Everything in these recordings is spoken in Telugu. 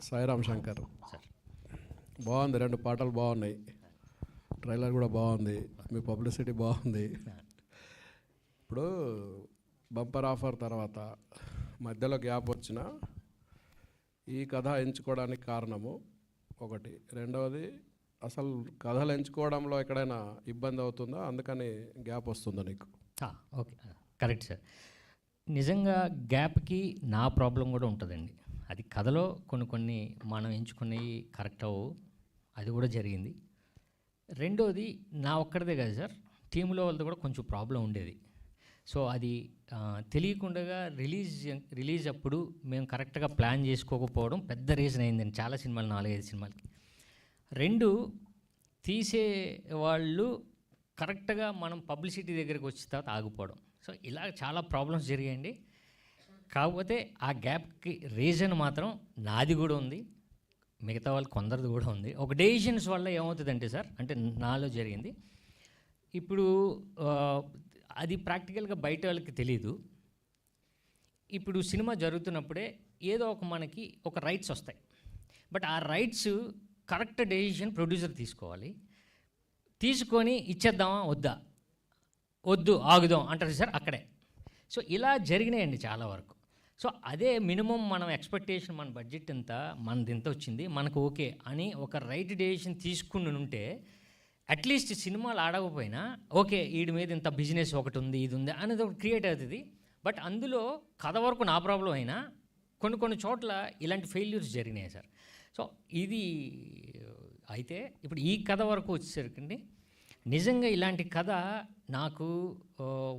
సాయిరామ్ శంకర్ సార్. బాగుంది, 2 పాటలు బాగున్నాయి, ట్రైలర్ కూడా బాగుంది, మీ పబ్లిసిటీ బాగుంది. ఇప్పుడు బంపర్ ఆఫర్ తర్వాత మధ్యలో గ్యాప్ వచ్చిన ఈ కథ ఎంచుకోవడానికి కారణము ఒకటి, రెండవది అసలు కథలు ఎంచుకోవడంలో ఎక్కడైనా ఇబ్బంది అవుతుందా, అందుకని గ్యాప్ వస్తుందా నీకు? Okay, correct sir. నిజంగా గ్యాప్కి నా ప్రాబ్లం కూడా ఉంటుందండి. అది కథలో కొన్ని మనం ఎంచుకునేవి కరెక్ట్ అవ్వవు, అది కూడా జరిగింది. రెండోది నా ఒక్కడిదే కాదు సార్, టీంలో వాళ్ళతో కూడా కొంచెం ప్రాబ్లం ఉండేది. సో అది తెలియకుండా రిలీజ్ అప్పుడు మేము కరెక్ట్గా ప్లాన్ చేసుకోకపోవడం పెద్ద రీజన్ అయిందండి చాలా సినిమాలు, 4-5 సినిమాలకి. 2, తీసే వాళ్ళు కరెక్ట్గా మనం పబ్లిసిటీ దగ్గరికి వచ్చిన తర్వాత ఆగిపోవడం. సో ఇలా చాలా ప్రాబ్లమ్స్ జరిగాయండి. కాకపోతే ఆ గ్యాప్కి రీజన్ మాత్రం నాది కూడా ఉంది, మిగతా వాళ్ళు కొందరిది కూడా ఉంది. ఒక డెసిషన్స్ వల్ల ఏమవుతుందంటే సార్, అంటే నాలో జరిగింది. ఇప్పుడు అది ప్రాక్టికల్గా బయట వాళ్ళకి తెలీదు. ఇప్పుడు సినిమా జరుగుతున్నప్పుడే ఏదో మనకి ఒక రైట్స్ వస్తాయి. బట్ ఆ రైట్స్ కరెక్ట్ డెసిషన్ ప్రొడ్యూసర్ తీసుకోవాలి. తీసుకొని ఇచ్చేద్దామా వద్దా, వద్దు ఆగుదాం అంటారు సార్ అక్కడే. సో ఇలా జరిగినాయండి చాలా వరకు. సో అదే మినిమం మనం ఎక్స్పెక్టేషన్, మన బడ్జెట్ ఎంత, మనది ఎంత వచ్చింది, మనకు ఓకే అని ఒక రైట్ డెసిషన్ తీసుకుని ఉంటే అట్లీస్ట్ సినిమాలు ఆడకపోయినా ఓకే వీడి మీద ఇంత బిజినెస్ ఒకటి ఉంది, ఇది ఉంది అనేది ఒకటి క్రియేట్ అవుతుంది. బట్ అందులో కథ వరకు నా ప్రాబ్లం అయినా కొన్ని చోట్ల ఇలాంటి ఫెయిల్యూర్స్ జరిగినాయి సార్. సో ఇది అయితే ఇప్పుడు ఈ కథ వరకు వచ్చేసరికి నిజంగా ఇలాంటి కథ నాకు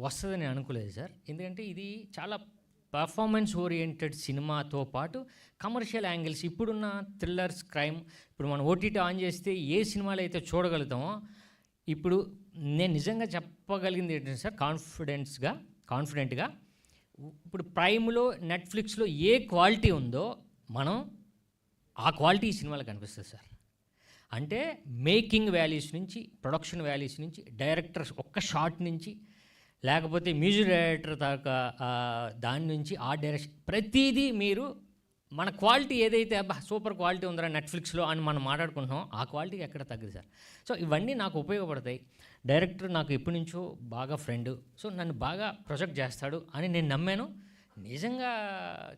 వస్తుందని అనుకోలేదు సార్. ఎందుకంటే ఇది చాలా పర్ఫార్మెన్స్ ఓరియంటెడ్ సినిమాతో పాటు కమర్షియల్ యాంగిల్స్, ఇప్పుడున్న థ్రిల్లర్స్, క్రైమ్, ఇప్పుడు మనం ఓటీటీ ఆన్ చేస్తే ఏ సినిమాలు అయితే చూడగలుగుతామో, ఇప్పుడు నేను నిజంగా చెప్పగలిగింది ఏంటంటే సార్, కాన్ఫిడెంట్గా ఇప్పుడు ప్రైమ్లో, నెట్ఫ్లిక్స్లో ఏ క్వాలిటీ ఉందో మనం ఆ క్వాలిటీ ఈ సినిమాలో కనిపిస్తుంది సార్. అంటే మేకింగ్ వాల్యూస్ నుంచి, ప్రొడక్షన్ వాల్యూస్ నుంచి, డైరెక్టర్ ఒక్క షాట్ నుంచి, లేకపోతే మ్యూజిక్ డైరెక్టర్ దాకా దాని నుంచి ఆర్ట్ డైరెక్షన్, ప్రతిదీ మీరు మన క్వాలిటీ ఏదైతే సూపర్ క్వాలిటీ ఉందరా నెట్ఫ్లిక్స్లో అని మనం మాట్లాడుకుంటున్నాం, ఆ క్వాలిటీకి ఎక్కడ తగ్గదు సార్. సో ఇవన్నీ నాకు ఉపయోగపడతాయి. డైరెక్టర్ నాకు ఎప్పటి నుంచో బాగా ఫ్రెండ్, సో నన్ను బాగా ప్రొజెక్ట్ చేస్తాడు అని నేను నమ్మాను. నిజంగా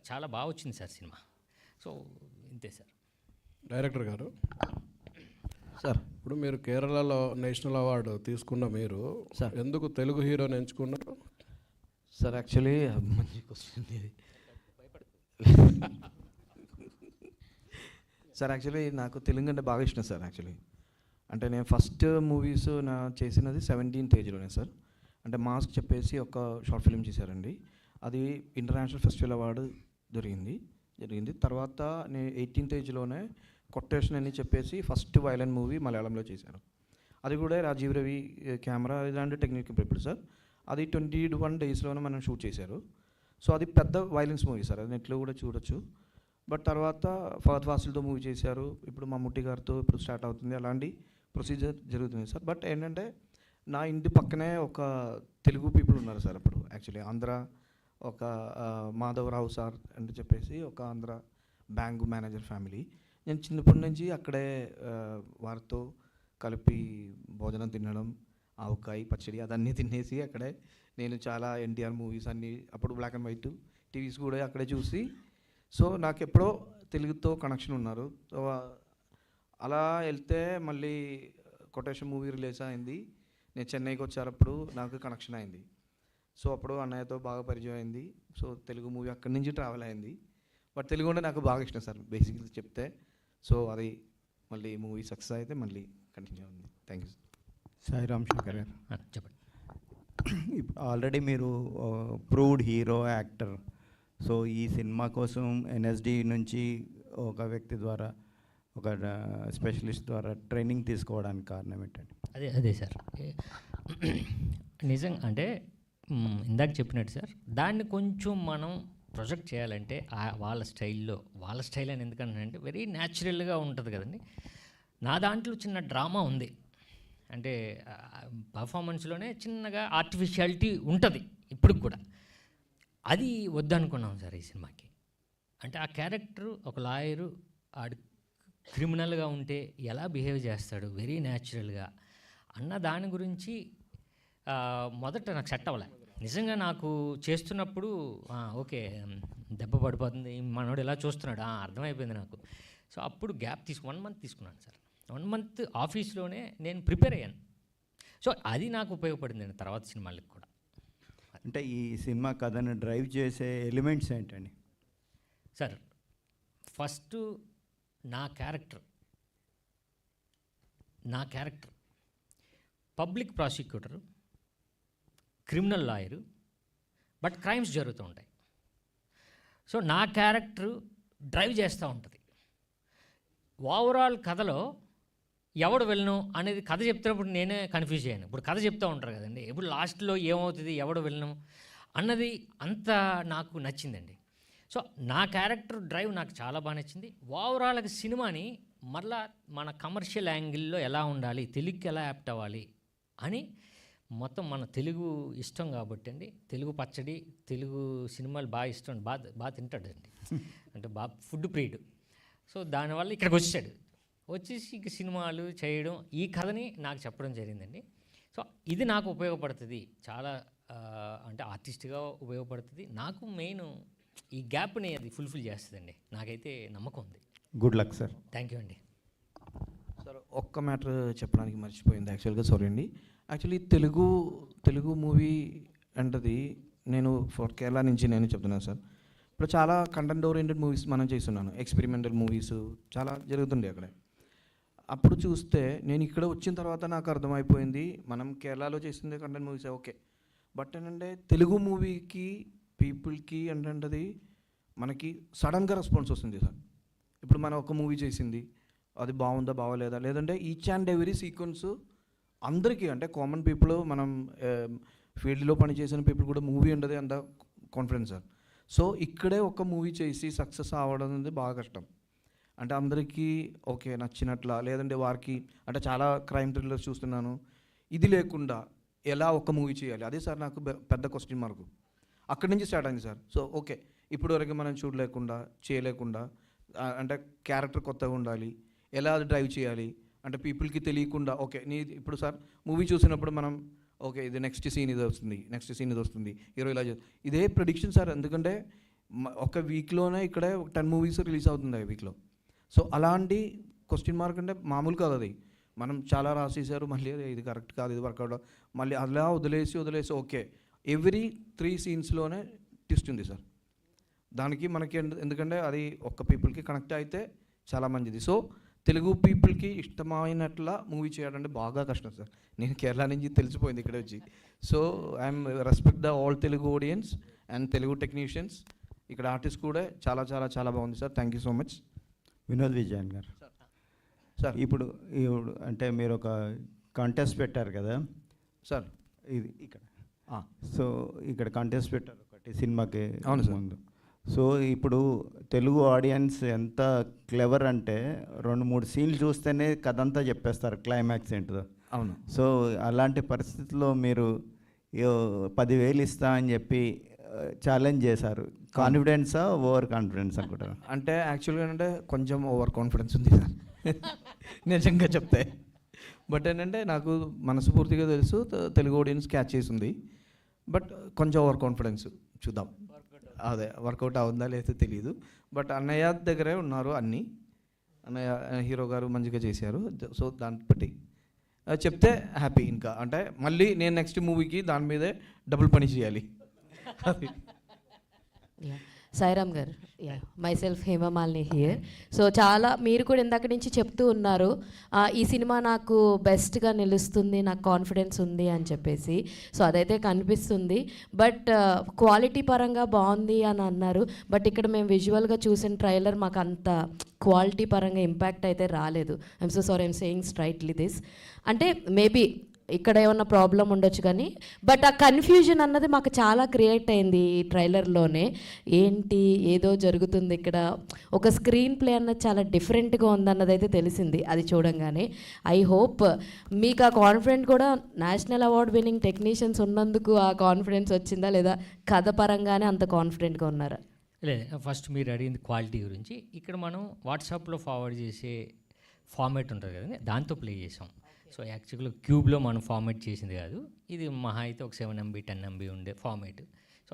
చాలా బాగా వచ్చింది సార్ సినిమా. సో ఇంతే సార్. డైరెక్టర్ గారు సార్, ఇప్పుడు మీరు కేరళలో నేషనల్ అవార్డు తీసుకున్న మీరు సార్ ఎందుకు తెలుగు హీరోని ఎంచుకున్నారు? సార్ యాక్చువల్లీ మంచి క్వశ్చన్ ఇది సార్. యాక్చువల్లీ నాకు తెలుగు అంటే బాగా ఇష్టం సార్. యాక్చువల్లీ అంటే నేను ఫస్ట్ మూవీస్ నా చేసినది 17th ఏజ్లోనే సార్. అంటే మాస్క్ చెప్పేసి ఒక షార్ట్ ఫిల్మ్ చేశారండి, అది ఇంటర్నేషనల్ ఫెస్టివల్ అవార్డు జరిగింది. తర్వాత నేను 18th ఏజ్లోనే కొటేషన్ అని చెప్పేసి ఫస్ట్ వైలెంట్ మూవీ మలయాళంలో చేశాను. అది కూడా రాజీవ్ రవి కెమెరా ఇలాంటి టెక్నిక్ ఇప్పుడు సార్. అది 21 డేస్లోనే మనం షూట్ చేశారు. సో అది పెద్ద వైలెన్స్ మూవీ సార్, అది నెట్లో కూడా చూడొచ్చు. బట్ తర్వాత ఫహద్ ఫాసిల్తో మూవీ చేశారు, ఇప్పుడు మమ్ముట్టి గారితో ఇప్పుడు స్టార్ట్ అవుతుంది, అలాంటి ప్రొసీజర్ జరుగుతుంది సార్. బట్ ఏంటంటే నా ఇంటి పక్కనే ఒక తెలుగు పీపుల్ ఉన్నారు సార్. అప్పుడు యాక్చువల్లీ ఆంధ్ర ఒక మాధవరావు సార్ అని చెప్పేసి ఒక ఆంధ్ర బ్యాంక్ మేనేజర్ ఫ్యామిలీ. నేను చిన్నప్పటి నుంచి అక్కడే వారితో కలిపి భోజనం తినడం, ఆవకాయ పచ్చడి అదన్నీ తినేసి అక్కడే నేను చాలా ఎన్టీఆర్ మూవీస్ అన్నీ అప్పుడు బ్లాక్ అండ్ వైట్ టీవీస్ కూడా అక్కడే చూసి, సో నాకు ఎప్పుడో తెలుగుతో కనెక్షన్ ఉన్నారు. సో అలా వెళ్తే మళ్ళీ కొటేషన్ మూవీ రిలీజ్ అయింది, నేను చెన్నైకి వచ్చేటప్పుడు నాకు కనెక్షన్ అయింది. సో అప్పుడు అన్నయ్యతో బాగా పరిచయం అయింది. సో తెలుగు మూవీ అక్కడి నుంచి ట్రావెల్ అయింది. బట్ తెలుగు అంటే నాకు బాగా ఇష్టం సార్ బేసిక్లీ చెప్తే. సో అది మళ్ళీ మూవీ సక్సెస్ అయితే మళ్ళీ కంటిన్యూ అవుతుంది. Thank you sir. Sairam Shankar గారు చెప్పండి. ఆల్రెడీ మీరు ప్రూవ్డ్ హీరో, యాక్టర్. సో ఈ సినిమా కోసం ఎన్ఎస్డి నుంచి ఒక వ్యక్తి ద్వారా, ఒక స్పెషలిస్ట్ ద్వారా ట్రైనింగ్ తీసుకోవడానికి కారణం ఏంటండి? అదే సార్, నిజంగా అంటే ఇందాక చెప్పినట్టు సార్, దాన్ని కొంచెం మనం ప్రొజెక్ట్ చేయాలంటే వాళ్ళ స్టైల్ అని ఎందుకంటే వెరీ న్యాచురల్గా ఉంటుంది కదండి. నా దాంట్లో చిన్న డ్రామా ఉంది, అంటే పర్ఫార్మెన్స్లోనే చిన్నగా ఆర్టిఫిషియాలిటీ ఉంటుంది ఇప్పుడు కూడా. అది వద్దనుకున్నాం సార్ ఈ సినిమాకి. అంటే ఆ క్యారెక్టర్ ఒక లాయరు, ఆడు క్రిమినల్గా ఉంటే ఎలా బిహేవ్ చేస్తాడు వెరీ న్యాచురల్గా అన్న దాని గురించి మొదట నాకు సెట్ అవ్వలే. నిజంగా నాకు చేస్తున్నప్పుడు ఓకే దెబ్బ పడిపోతుంది మనోడు ఎలా చూస్తున్నాడు అర్థమైపోయింది నాకు. సో అప్పుడు గ్యాప్ 1 month తీసుకున్నాను సార్. 1 month ఆఫీస్లోనే నేను ప్రిపేర్ అయ్యాను. సో అది నాకు ఉపయోగపడింది తర్వాత సినిమాలకు కూడా. అంటే ఈ సినిమా కథను డ్రైవ్ చేసే ఎలిమెంట్స్ ఏంటండి? సార్ ఫస్ట్ నా character public prosecutor, criminal lawyer, but crimes జరుగుతూ ఉంటాయి. సో నా క్యారెక్టరు డ్రైవ్ చేస్తూ ఉంటుంది. ఓవరాల్ కథలో ఎవడు వెళ్ళను అనేది కథ చెప్తున్నప్పుడు నేనే కన్ఫ్యూజ్ అయ్యాను. ఇప్పుడు కథ చెప్తూ ఉంటారు కదండి, ఇప్పుడు లాస్ట్లో ఏమవుతుంది ఎవడు వెళ్ళను అన్నది అంత నాకు నచ్చిందండి. సో నా క్యారెక్టర్ డ్రైవ్ నాకు చాలా బాగా నచ్చింది. ఓవరాల్గా సినిమాని మళ్ళా మన కమర్షియల్ యాంగిల్లో ఎలా ఉండాలి, తెలుగుకి ఎలా యాప్ట్ అవ్వాలి అని మొత్తం మన తెలుగు ఇష్టం కాబట్టి అండి, తెలుగు పచ్చడి, తెలుగు సినిమాలు బాగా ఇష్టం, బాగా తింటాడండి, అంటే బాగా ఫుడ్ ప్రియుడు. సో దానివల్ల ఇక్కడికి వచ్చేసి ఇక సినిమాలు చేయడం, ఈ కథని నాకు చెప్పడం జరిగిందండి. సో ఇది నాకు ఉపయోగపడుతుంది చాలా, అంటే ఆర్టిస్ట్గా ఉపయోగపడుతుంది నాకు. మెయిన్ ఈ గ్యాప్ని అది ఫుల్ఫిల్ చేస్తుందండి, నాకైతే నమ్మకం ఉంది. Good luck sir. Thank you అండి. సార్ ఒక్క మ్యాటర్ చెప్పడానికి మర్చిపోయింది యాక్చువల్గా, సారీ అండి. యాక్చువల్లీ తెలుగు మూవీ అంటది నేను ఫర్ కేరళ నుంచి నేను చెప్తున్నాను సార్. ఇప్పుడు చాలా కంటెంట్ ఓరియంటెడ్ మూవీస్ మనం చేస్తున్నాను, ఎక్స్పెరిమెంటల్ మూవీస్ చాలా జరుగుతుండే అక్కడ. అప్పుడు చూస్తే నేను ఇక్కడ వచ్చిన తర్వాత నాకు అర్థమైపోయింది, మనం కేరళలో చేసిందే కంటెంట్ మూవీస్ ఓకే, బట్ ఏంటంటే తెలుగు మూవీకి పీపుల్కి ఏంటంటే మనకి సడన్గా రెస్పాన్స్ వస్తుంది సార్. ఇప్పుడు మనం ఒక మూవీ చేసింది అది బాగుందా బాగోలేదా, లేదంటే ఈచ్ అండ్ ఎవ్రీ సీక్వెన్స్ అందరికీ, అంటే కామన్ పీపుల్, మనం ఫీల్డ్లో పనిచేసిన పీపుల్ కూడా మూవీ ఉండదు అంత కాన్ఫిడెన్స్ సార్. సో ఇక్కడే ఒక మూవీ చేసి సక్సెస్ అవ్వడం అనేది బాగా కష్టం. అంటే అందరికీ ఓకే నచ్చినట్లా, లేదంటే వారికి, అంటే చాలా క్రైమ్ థ్రిల్లర్స్ చూస్తున్నాను, ఇది లేకుండా ఎలా ఒక మూవీ చేయాలి, అదే సార్ నాకు పెద్ద క్వశ్చన్ మార్క్. అక్కడి నుంచి స్టార్ట్ అయింది సార్. సో ఓకే ఇప్పుడు వరకు మనం చూడలేకుండా చేయలేకుండా, అంటే క్యారెక్టర్ కొత్తగా ఉండాలి, ఎలా అది డ్రైవ్ చేయాలి, అంటే పీపుల్కి తెలియకుండా ఓకే ఇప్పుడు సార్ మూవీ చూసినప్పుడు మనం ఓకే ఇది నెక్స్ట్ సీన్ ఇది వస్తుంది హీరో ఇలా ఇదే ప్రెడిక్షన్ సార్. ఎందుకంటే ఒక వీక్లోనే ఇక్కడే 10 మూవీస్ రిలీజ్ అవుతుంది ఆ వీక్లో. సో అలాంటి క్వశ్చన్ మార్క్ అంటే మామూలు కాదు అది. మనం చాలా రాసేసారు, మళ్ళీ ఇది కరెక్ట్ కాదు, ఇది వర్కౌట్, మళ్ళీ అలా వదిలేసి ఓకే ఎవ్రీ 3 సీన్స్లోనే ట్విస్ట్ ఉంది సార్. దానికి మనకి ఎందుకంటే అది ఒక్క పీపుల్కి కనెక్ట్ అయితే చాలా మంచిది. సో తెలుగు పీపుల్కి ఇష్టమైనట్లా మూవీ చేయడం బాగా కష్టం సార్. నేను కేరళ నుంచి తెలిసిపోయింది ఇక్కడ వచ్చి. So I'm respect the all Telugu audience and Telugu technicians. ఇక్కడ ఆర్టిస్ట్ కూడా చాలా చాలా చాలా బాగుంది sir. Thank you so much. Vinod Vijayan గారు సార్, ఇప్పుడు అంటే మీరు ఒక కాంటెస్ట్ పెట్టారు కదా సార్, ఇది ఇక్కడ సో ఇక్కడ కాంటెస్ట్ పెట్టారు ఒకటి సినిమాకి ముందు. సో ఇప్పుడు తెలుగు ఆడియన్స్ ఎంత క్లెవర్ అంటే 2-3 సీన్లు చూస్తేనే కథ అంతా చెప్పేస్తారు, క్లైమాక్స్ ఏంటిదో. అవును. సో అలాంటి పరిస్థితుల్లో మీరు 10,000 ఇస్తా అని చెప్పి ఛాలెంజ్ చేశారు. కాన్ఫిడెన్సా ఓవర్ కాన్ఫిడెన్స్ అనుకుంటారు? అంటే యాక్చువల్గా అంటే కొంచెం ఓవర్ కాన్ఫిడెన్స్ ఉంది సార్ నిజంగా చెప్తే. బట్ ఏంటంటే నాకు మనస్ఫూర్తిగా తెలుసు తెలుగు ఆడియన్స్ క్యాచ్ చేసింది, బట్ కొంచెం ఓవర్ కాన్ఫిడెన్స్. చూద్దాం అదే వర్కౌట్ అవుతుందా లేదో తెలియదు. బట్ అన్నయ్య దగ్గరే ఉన్నారు అన్నీ, అన్నయ్య హీరో గారు మంచిగా చేశారు. సో దాన్ని బట్టి చెప్తే హ్యాపీ. ఇంకా అంటే మళ్ళీ నేను నెక్స్ట్ మూవీకి దాని మీదే డబుల్ పని చేయాలి. సాయిరామ్ గారు, myself Hemamalini here. So చాలా మీరు కూడా ఇందాక నుంచి చెప్తూ ఉన్నారు ఈ సినిమా నాకు బెస్ట్గా నిలుస్తుంది, నాకు కాన్ఫిడెన్స్ ఉంది అని చెప్పేసి. సో అదైతే కనిపిస్తుంది. బట్ క్వాలిటీ పరంగా బాగుంది అని అన్నారు. బట్ ఇక్కడ మేము విజువల్గా చూసిన ట్రైలర్ మాకు అంత క్వాలిటీ పరంగా ఇంపాక్ట్ అయితే రాలేదు. I'm so sorry, I'm saying straightly this. అంటే మేబీ ఇక్కడ ఏమన్నా ప్రాబ్లం ఉండొచ్చు కానీ, బట్ ఆ కన్ఫ్యూజన్ అన్నది మాకు చాలా క్రియేట్ అయింది ఈ ట్రైలర్లోనే. ఏంటి ఏదో జరుగుతుంది ఇక్కడ, ఒక స్క్రీన్ ప్లే అన్నది చాలా డిఫరెంట్గా ఉందన్నది అయితే తెలిసింది అది చూడంగానే. ఐ హోప్ మీకు ఆ కాన్ఫిడెంట్ కూడా నేషనల్ అవార్డ్ విన్నింగ్ టెక్నీషియన్స్ ఉన్నందుకు ఆ కాన్ఫిడెన్స్ వచ్చిందా, లేదా కథ పరంగానే అంత కాన్ఫిడెంట్గా ఉన్నారా? లేదు, ఫస్ట్ మీరు అడిగింది క్వాలిటీ గురించి. ఇక్కడ మనం వాట్సాప్లో ఫార్వర్డ్ చేసే ఫార్మేట్ ఉంటుంది కదండి, దాంతో ప్లే చేసాం. సో యాక్చువల్గా క్యూబ్లో మనం ఫార్మేట్ చేసింది కాదు, ఇది మహా అయితే ఒక 7 MB 10 MB ఉండే ఫార్మేట్. సో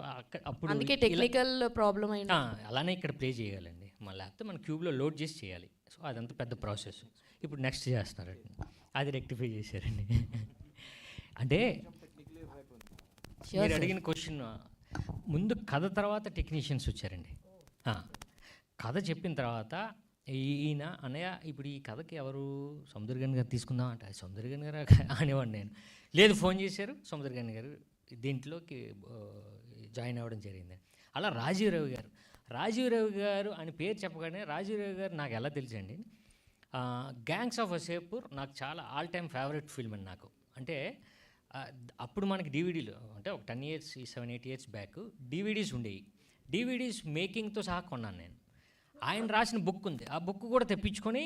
అప్పుడు అందుకే టెక్నికల్ ప్రాబ్లం అయినా అలానే ఇక్కడ ప్లే చేయాలండి, మన లేకపోతే మన క్యూబ్లో లోడ్ చేసి చేయాలి. సో అదంతా పెద్ద ప్రాసెస్. ఇప్పుడు నెక్స్ట్ చేస్తున్నారండి, అది రెక్టిఫై చేశారండి. అంటే మీరు అడిగిన క్వశ్చన్ ముందు కథ తర్వాత టెక్నీషియన్స్ వచ్చారండి. కథ చెప్పిన తర్వాత ఈయన అన్నయ్య ఇప్పుడు ఈ కథకి ఎవరు సముద్రగన్ గారు తీసుకుందాం అంటే సముద్రగన్ గారు అనేవాడు. నేను లేదు, ఫోన్ చేశారు, సముద్రగన్ గారు దీంట్లోకి జాయిన్ అవ్వడం జరిగింది. అలా రాజీవ్ రవి గారు అని పేరు చెప్పగానే రాజీవ్ రవి గారు నాకు ఎలా తెలుసండి, గ్యాంగ్స్ ఆఫ్ వసేపూర్ నాకు చాలా ఆల్ టైమ్ ఫేవరెట్ ఫిల్మ్ అండి నాకు. అంటే అప్పుడు మనకి డివిడీలు అంటే ఒక 10 years 7-8 years బ్యాక్ డివిడీస్ ఉండేవి. డివిడీస్ మేకింగ్తో సహా కొన్నాను నేను. ఆయన రాసిన బుక్ ఉంది, ఆ బుక్ కూడా తెప్పించుకొని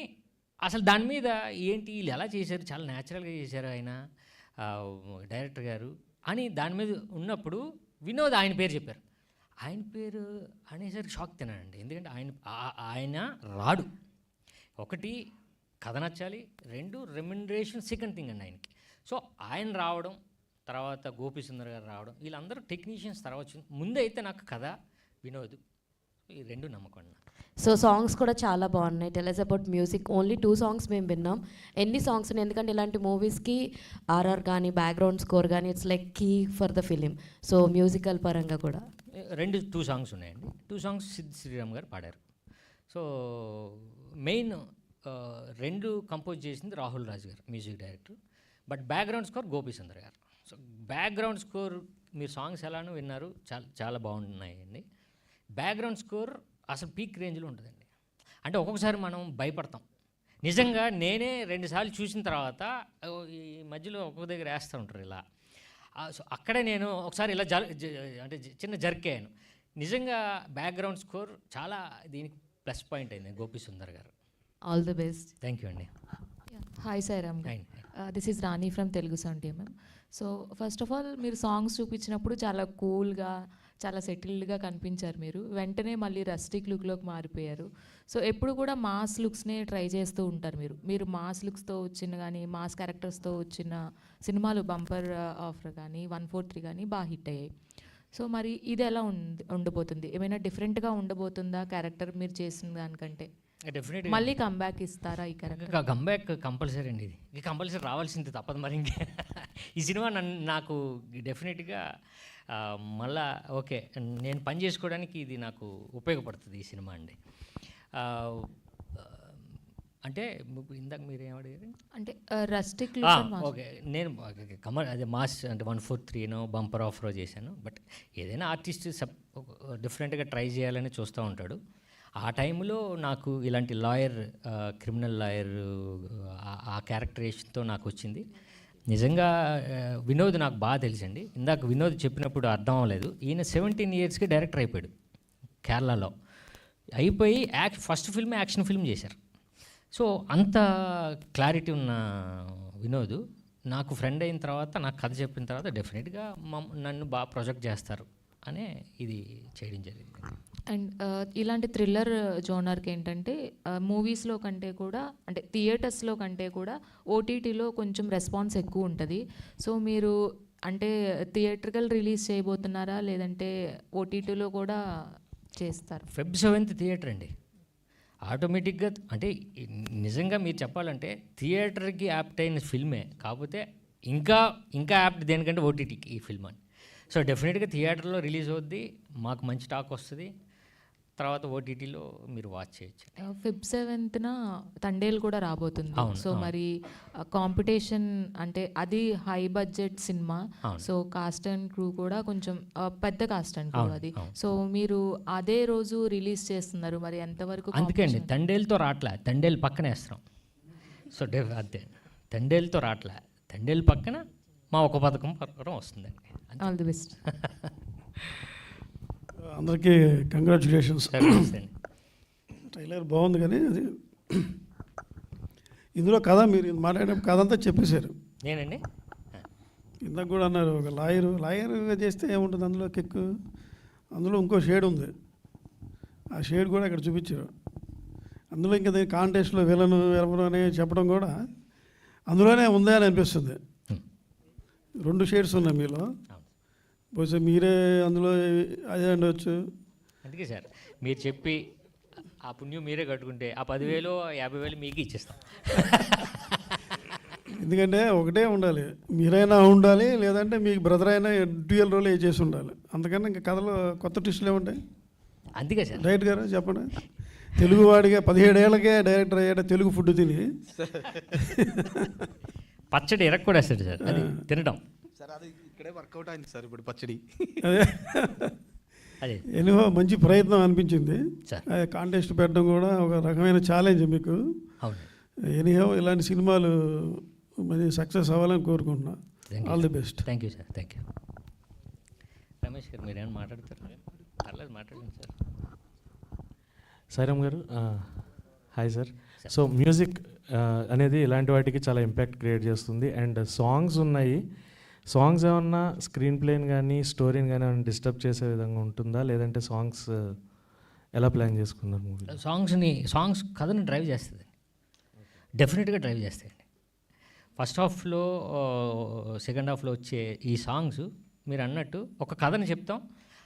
అసలు దాని మీద ఏంటి వీళ్ళు ఎలా చేశారు, చాలా న్యాచురల్గా చేశారు ఆయన డైరెక్టర్ గారు అని దాని మీద ఉన్నప్పుడు వినోద్ ఆయన పేరు చెప్పారు. ఆయన పేరు అనేసరికి షాక్ తిన్నానండి. ఎందుకంటే ఆయన రాడు, ఒకటి కథ నచ్చాలి, 2 రెమ్యునరేషన్ సెకండ్ థింగ్ అండి ఆయనకి. సో ఆయన రావడం, తర్వాత గోపి సుందర్ గారు రావడం, వీళ్ళందరూ టెక్నీషియన్స్ తర్వాత వచ్చింది. ముందైతే నాకు కథ, వినోద్, ఈ 2 నమ్మకం అన్న. సో సాంగ్స్ కూడా చాలా బాగున్నాయి. Tell us about music. Only 2 songs మేము విన్నాం. ఎన్ని సాంగ్స్ ఉన్నాయి? ఎందుకంటే ఇలాంటి మూవీస్కి ఆర్ఆర్ కానీ బ్యాక్గ్రౌండ్ స్కోర్ కానీ it's like key for the film. So musical పరంగా కూడా 2 songs ఉన్నాయండి. 2 songs సిద్ శ్రీరామ్ గారు పాడారు. సో మెయిన్ 2 కంపోజ్ చేసింది రాహుల్ రాజ్ గారు, music director. But background score Gopi Sundar గారు. సో బ్యాక్గ్రౌండ్ స్కోర్ మీరు సాంగ్స్ ఎలానో విన్నారు, చాలా చాలా బాగున్నాయండి. బ్యాక్గ్రౌండ్ స్కోర్ అసలు పీక్ రేంజ్లో ఉంటుందండి. అంటే ఒక్కొక్కసారి మనం భయపడతాం. నిజంగా నేనే 2 సార్లు చూసిన తర్వాత ఈ మధ్యలో ఒక్కొక్క దగ్గర వేస్తూ ఉంటారు ఇలా. సో అక్కడే నేను ఒకసారి ఇలా అంటే చిన్న జర్కేయాను. నిజంగా బ్యాక్గ్రౌండ్ స్కోర్ చాలా దీనికి ప్లస్ పాయింట్ అయింది Gopi Sundar garu. All the best. Thank you అండి. Hi Sairam, this is Rani from Telugu sound team. So first of all మీరు సాంగ్స్ చూపించినప్పుడు చాలా కూల్గా, చాలా సెటిల్డ్గా కనిపించారు మీరు. వెంటనే మళ్ళీ రస్టిక్ లుక్లోకి మారిపోయారు. సో ఎప్పుడు కూడా మాస్ లుక్స్నే ట్రై చేస్తూ ఉంటారు మీరు మాస్ లుక్స్తో వచ్చిన కానీ మాస్ క్యారెక్టర్స్తో వచ్చిన సినిమాలు బంపర్ ఆఫర్ కానీ 143 కానీ బాగా హిట్ అయ్యాయి. సో మరి ఇది ఎలా ఉండబోతుంది? ఏమైనా డిఫరెంట్గా ఉండబోతుందా క్యారెక్టర్ మీరు చేసిన దానికంటే? డెఫినెట్గా మళ్ళీ కంబ్యాక్ ఇస్తారా ఈ క్యారెక్టర్? కంబ్యాక్ కంపల్సరీ అండి, ఇది కంపల్సరీ రావాల్సింది, తప్పదు మరి. ఇంకా ఈ సినిమా నాకు డెఫినెట్గా మళ్ళా ఓకే నేను పని చేసుకోవడానికి ఇది నాకు ఉపయోగపడుతుంది ఈ సినిమా అండి. అంటే ఇందాక మీరు ఏమడిగారు? అంటే రస్టిక్ ఓకే, నేను అదే మాస్ అంటే 143 బంపర్ ఆఫర్ చేశాను. బట్ ఏదైనా ఆర్టిస్ట్ డిఫరెంట్గా ట్రై చేయాలని చూస్తూ ఉంటాడు. ఆ టైంలో నాకు ఇలాంటి లాయర్, క్రిమినల్ లాయర్ ఆ క్యారెక్టరేషన్తో నాకు వచ్చింది. నిజంగా వినోద్ నాకు బాగా తెలుసండి. ఇందాక వినోద్ చెప్పినప్పుడు అర్థం అవ్వలేదు, ఈయన 17 yearsకి డైరెక్టర్ అయిపోయాడు కేరళలో. అయిపోయి ఫస్ట్ ఫిల్మ్ యాక్షన్ ఫిల్మ్ చేశారు. సో అంత క్లారిటీ ఉన్న వినోద్ నాకు ఫ్రెండ్ అయిన తర్వాత, నాకు కథ చెప్పిన తర్వాత డెఫినెట్గా నన్ను బాగా ప్రొజెక్ట్ చేస్తారు అనే ఇది చేయడం జరిగింది. అండ్ ఇలాంటి థ్రిల్లర్ జోనర్కి ఏంటంటే మూవీస్లో కంటే కూడా, అంటే థియేటర్స్లో కంటే కూడా ఓటీటీలో కొంచెం రెస్పాన్స్ ఎక్కువ ఉంటుంది. సో మీరు అంటే థియేట్రికల్ రిలీజ్ చేయబోతున్నారా లేదంటే ఓటీటీలో కూడా చేస్తారు? Feb 7th థియేటర్ అండి. ఆటోమేటిక్గా అంటే నిజంగా మీరు చెప్పాలంటే థియేటర్కి యాప్ట్ అయిన ఫిల్మే, కాకపోతే ఇంకా యాప్ట్ దేనికంటే ఓటీటీకి ఈ ఫిల్మ్ అని. సో డెఫినెట్గా థియేటర్లో రిలీజ్ అవుద్ది, మాకు మంచి టాక్ వస్తుంది, తర్వాత ఓటీటీలో మీరు వాచ్ చేయొచ్చు. Feb 7th తండేల్ కూడా రాబోతుంది. సో మరి కాంపిటీషన్ అంటే అది high budget cinema. So cost and crew కూడా కొంచెం పెద్ద కాస్ట్ అండ్ క్రూ అది. సో మీరు అదే రోజు రిలీజ్ చేస్తున్నారు, మరి ఎంతవరకు? అందుకే అండి తండేల్తో రావట్లే, తండేల్ పక్కన వేస్తున్నాం. సో అదే తండేల్తో రావట్లే, తండేల్ పక్కన మా ఒక పథకం వస్తుందండి. All the best. అందరికీ కంగ్రాచులేషన్స్. ట్రైలర్ బాగుంది, కానీ అది ఇందులో కథ మీరు మాట్లాడిన కథ అంతా చెప్పేశారు. నేనండి ఇందాక కూడా అన్నారు, ఒక లాయర్గా చేస్తే ఏముంటుంది అందులో కిక్, అందులో ఇంకో షేడ్ ఉంది. ఆ షేడ్ కూడా ఇక్కడ చూపించారు. అందులో ఇంకా కాంటెస్ట్లో విలను ఎవరు అని చెప్పడం కూడా అందులోనే ఉందా అని అనిపిస్తుంది. 2 షేడ్స్ ఉన్నాయి మీలో. బహుశా మీరే అందులో అదే ఉండవచ్చు. అందుకే సార్ మీరు చెప్పి ఆ పుణ్యం మీరే కట్టుకుంటే ఆ 10,000 50,000 మీకు ఇచ్చేస్తాం. ఎందుకంటే ఒకటే ఉండాలి, మీరైనా ఉండాలి, లేదంటే మీకు బ్రదర్ అయినా డ్యూయల్ రోల్ చేసి ఉండాలి. అందుకని ఇంకా కథలో కొత్త ట్విస్టులు ఏముంటాయి? అందుకే సార్ డైరెక్ట్ గారు చెప్పండి. తెలుగు వాడిగా 17 ఏళ్ళకే డైరెక్టర్ అయ్యాడు, తెలుగు ఫుడ్ తిని. పచ్చడి ఎరక్కూడేస్తాడు సార్, అది తినడం. సార్ అది ఇక్కడే వర్కౌట్ అయింది సార్ ఇప్పుడు పచ్చడి. అదే అదే ఎనివో మంచి ప్రయత్నం అనిపించింది. సార్. అదే కాంటెస్ట్ పెట్టడం కూడా ఒక రకమైన ఛాలెంజ్ మీకు. అవును. ఎనీహో ఇలాంటి సినిమాలు మంచి సక్సెస్ అవ్వాలని కోరుకుంటున్నా. All the best. Thank you sir, thank you. Ramesh గారు మీరేమైనా మాట్లాడతారు? పర్లేదు మాట్లాడండి సార్. సాయిరామ్ గారు, హాయ్ సార్. సో మ్యూజిక్ అనేది ఇలాంటి వాటికి చాలా ఇంపాక్ట్ క్రియేట్ చేస్తుంది. అండ్ సాంగ్స్ ఉన్నాయి, సాంగ్స్ ఏమన్నా స్క్రీన్ ప్లేని కానీ స్టోరీని కానీ ఏమైనా డిస్టర్బ్ చేసే విధంగా ఉంటుందా, లేదంటే సాంగ్స్ ఎలా ప్లాన్ చేసుకున్నారు మూవీ? సాంగ్స్ కథను డ్రైవ్ చేస్తుంది, డెఫినెట్గా డ్రైవ్ చేస్తాయండి. ఫస్ట్ హాఫ్లో సెకండ్ హాఫ్లో వచ్చే ఈ సాంగ్స్ మీరు అన్నట్టు ఒక కథను చెప్తాం,